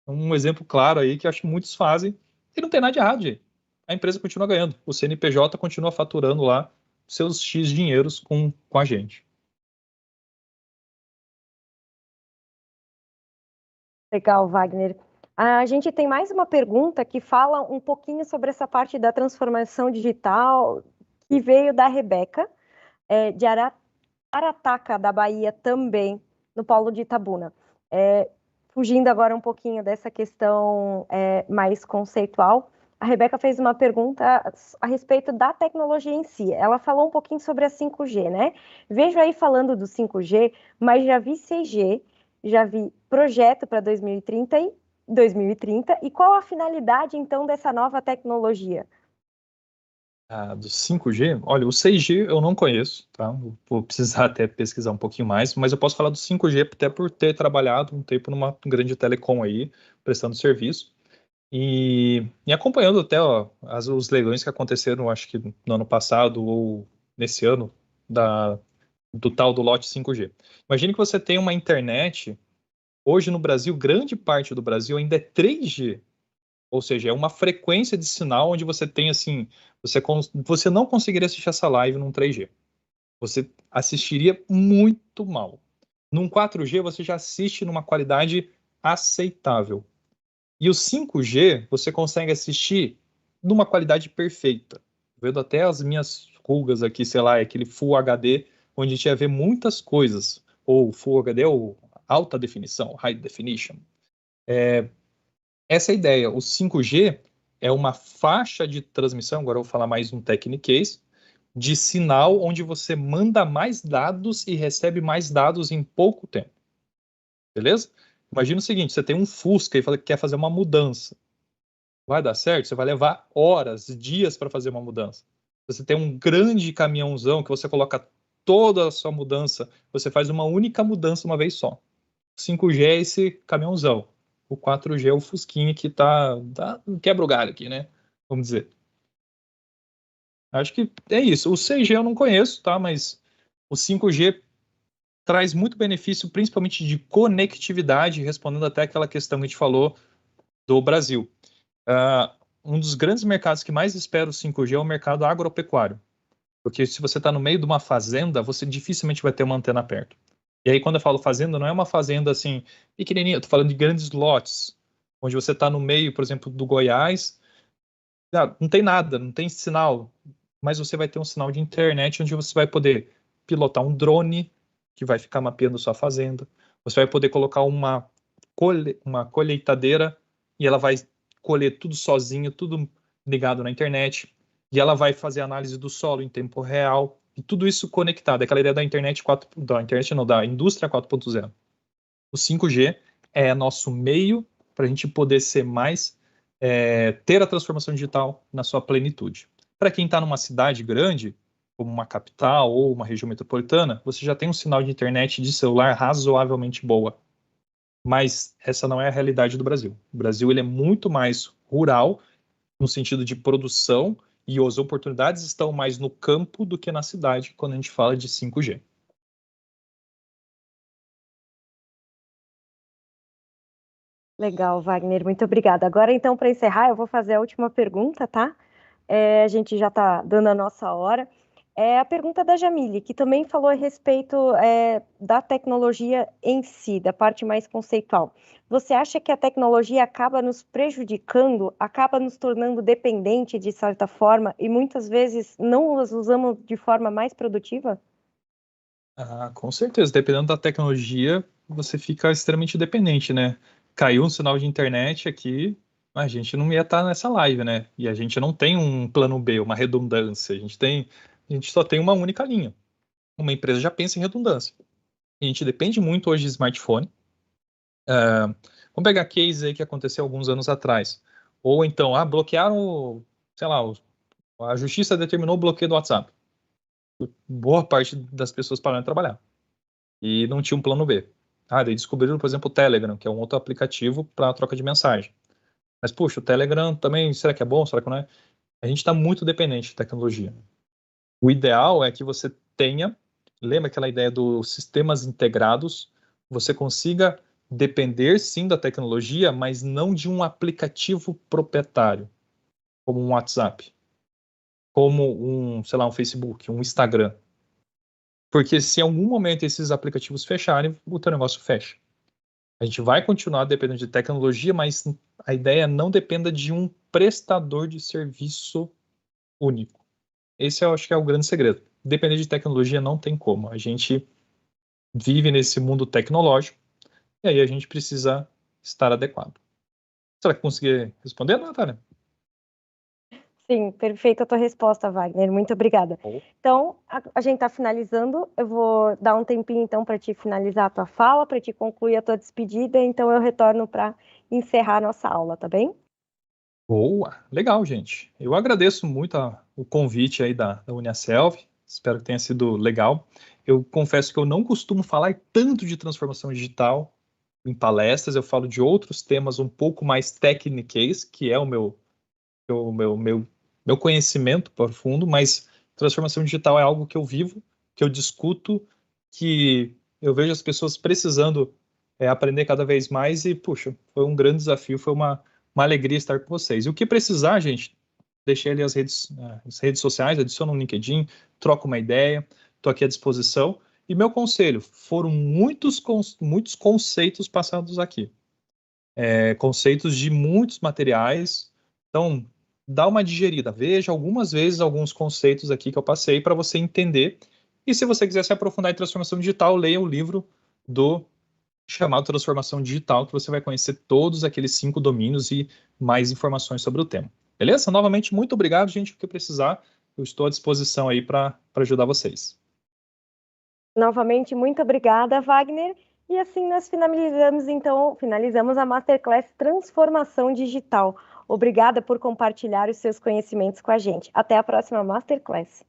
Um exemplo claro aí que eu acho que muitos fazem e não tem nada de errado, gente. A empresa continua ganhando. O CNPJ continua faturando lá seus X dinheiros com a gente. Legal, Wagner. A gente tem mais uma pergunta que fala um pouquinho sobre essa parte da transformação digital que veio da Rebeca, de Arataca, da Bahia, também, no Polo de Itabuna. Fugindo agora um pouquinho dessa questão mais conceitual, a Rebeca fez uma pergunta a respeito da tecnologia em si. Ela falou um pouquinho sobre a 5G, né? Vejo aí falando do 5G, mas já vi 6G, já vi projeto para 2030 e qual a finalidade, então, dessa nova tecnologia? Do 5G, olha, o 6G eu não conheço, tá? Vou precisar até pesquisar um pouquinho mais, mas eu posso falar do 5G até por ter trabalhado um tempo numa grande telecom aí, prestando serviço, e acompanhando até os leilões que aconteceram, acho que no ano passado ou nesse ano, do tal do lote 5G. Imagine que você tem uma internet, hoje no Brasil, grande parte do Brasil ainda é 3G, ou seja, é uma frequência de sinal onde você tem assim, você não conseguiria assistir essa live num 3G. Você assistiria muito mal. Num 4G você já assiste numa qualidade aceitável. E o 5G você consegue assistir numa qualidade perfeita. Vendo até as minhas rugas aqui, sei lá, é aquele Full HD, onde a gente ia ver muitas coisas. Ou Full HD ou alta definição, High Definition. Essa é a ideia. O 5G é uma faixa de transmissão, agora eu vou falar mais um techniquez, de sinal onde você manda mais dados e recebe mais dados em pouco tempo. Beleza? Imagina o seguinte, você tem um Fusca e quer fazer uma mudança. Vai dar certo? Você vai levar horas, dias para fazer uma mudança. Você tem um grande caminhãozão que você coloca toda a sua mudança, você faz uma única mudança uma vez só. 5G é esse caminhãozão. O 4G é o Fusquinha que quebra o galho aqui, né? Vamos dizer. Acho que é isso. O 6G eu não conheço, tá? Mas o 5G traz muito benefício, principalmente de conectividade, respondendo até aquela questão que a gente falou do Brasil. Um dos grandes mercados que mais espera o 5G é o mercado agropecuário. Porque se você está no meio de uma fazenda, você dificilmente vai ter uma antena perto. E aí, quando eu falo fazenda, não é uma fazenda assim, pequenininha, eu tô falando de grandes lotes. onde você está no meio, por exemplo, do Goiás, não tem nada, não tem sinal, mas você vai ter um sinal de internet onde você vai poder pilotar um drone que vai ficar mapeando sua fazenda. Você vai poder colocar uma colheitadeira e ela vai colher tudo sozinha, tudo ligado na internet. E ela vai fazer análise do solo em tempo real. E tudo isso conectado. É aquela ideia da internet 4, da internet não, da indústria 4.0. O 5G é nosso meio para a gente poder ser mais, ter a transformação digital na sua plenitude. Para quem está numa cidade grande, como uma capital ou uma região metropolitana, você já tem um sinal de internet de celular razoavelmente boa. Mas essa não é a realidade do Brasil. O Brasil ele é muito mais rural, no sentido de produção, e as oportunidades estão mais no campo do que na cidade, quando a gente fala de 5G. Legal, Wagner, muito obrigada. Agora, então, para encerrar, eu vou fazer a última pergunta, tá? A gente já está dando a nossa hora. É a pergunta da Jamile, que também falou a respeito da tecnologia em si, da parte mais conceitual. Você acha que a tecnologia acaba nos prejudicando, acaba nos tornando dependente de certa forma e muitas vezes não as usamos de forma mais produtiva? Com certeza, dependendo da tecnologia, você fica extremamente dependente, né? Caiu um sinal de internet aqui, a gente não ia estar nessa live, né? E a gente não tem um plano B, uma redundância. A gente só tem uma única linha. Uma empresa já pensa em redundância. A gente depende muito hoje de smartphone. Vamos pegar case aí que aconteceu alguns anos atrás. Ou então, bloquearam, sei lá, a justiça determinou o bloqueio do WhatsApp. Boa parte das pessoas pararam de trabalhar. E não tinha um plano B. Daí descobriram, por exemplo, o Telegram, que é um outro aplicativo para troca de mensagem. Mas, puxa, o Telegram também, será que é bom? Será que não é? A gente está muito dependente de tecnologia. O ideal é que você tenha, lembra aquela ideia dos sistemas integrados, você consiga depender sim da tecnologia, mas não de um aplicativo proprietário, como um WhatsApp, como sei lá, um Facebook, um Instagram. Porque se em algum momento esses aplicativos fecharem, o teu negócio fecha. A gente vai continuar dependendo de tecnologia, mas a ideia não dependa de um prestador de serviço único. Esse eu acho que é o grande segredo. Depender de tecnologia não tem como. A gente vive nesse mundo tecnológico e aí a gente precisa estar adequado. Será que consegui responder, Natália? Sim, perfeita a tua resposta, Wagner. Muito obrigada. Então, a gente está finalizando. Eu vou dar um tempinho, então, para te finalizar a tua fala, para te concluir a tua despedida. Então, eu retorno para encerrar a nossa aula, tá bem? Boa, legal, gente. Eu agradeço muito o convite aí da Uniaselv. Espero que tenha sido legal. Eu confesso que eu não costumo falar tanto de transformação digital em palestras. Eu falo de outros temas um pouco mais técnicos, que é o meu conhecimento profundo, mas transformação digital é algo que eu vivo, que eu discuto, que eu vejo as pessoas precisando aprender cada vez mais e, puxa, foi um grande desafio, foi uma alegria estar com vocês. E o que precisar, gente, deixei ali as redes sociais, adiciona um LinkedIn, troca uma ideia, estou aqui à disposição. E meu conselho, foram muitos conceitos passados aqui. Conceitos de muitos materiais. Então, dá uma digerida. Veja algumas vezes alguns conceitos aqui que eu passei para você entender. E se você quiser se aprofundar em transformação digital, leia o livro do chamado Transformação Digital, que você vai conhecer todos aqueles 5 domínios e mais informações sobre o tema. Beleza? Novamente, muito obrigado, gente. O que precisar, eu estou à disposição aí para ajudar vocês. Novamente, muito obrigada, Wagner. E assim nós finalizamos a Masterclass Transformação Digital. Obrigada por compartilhar os seus conhecimentos com a gente. Até a próxima Masterclass.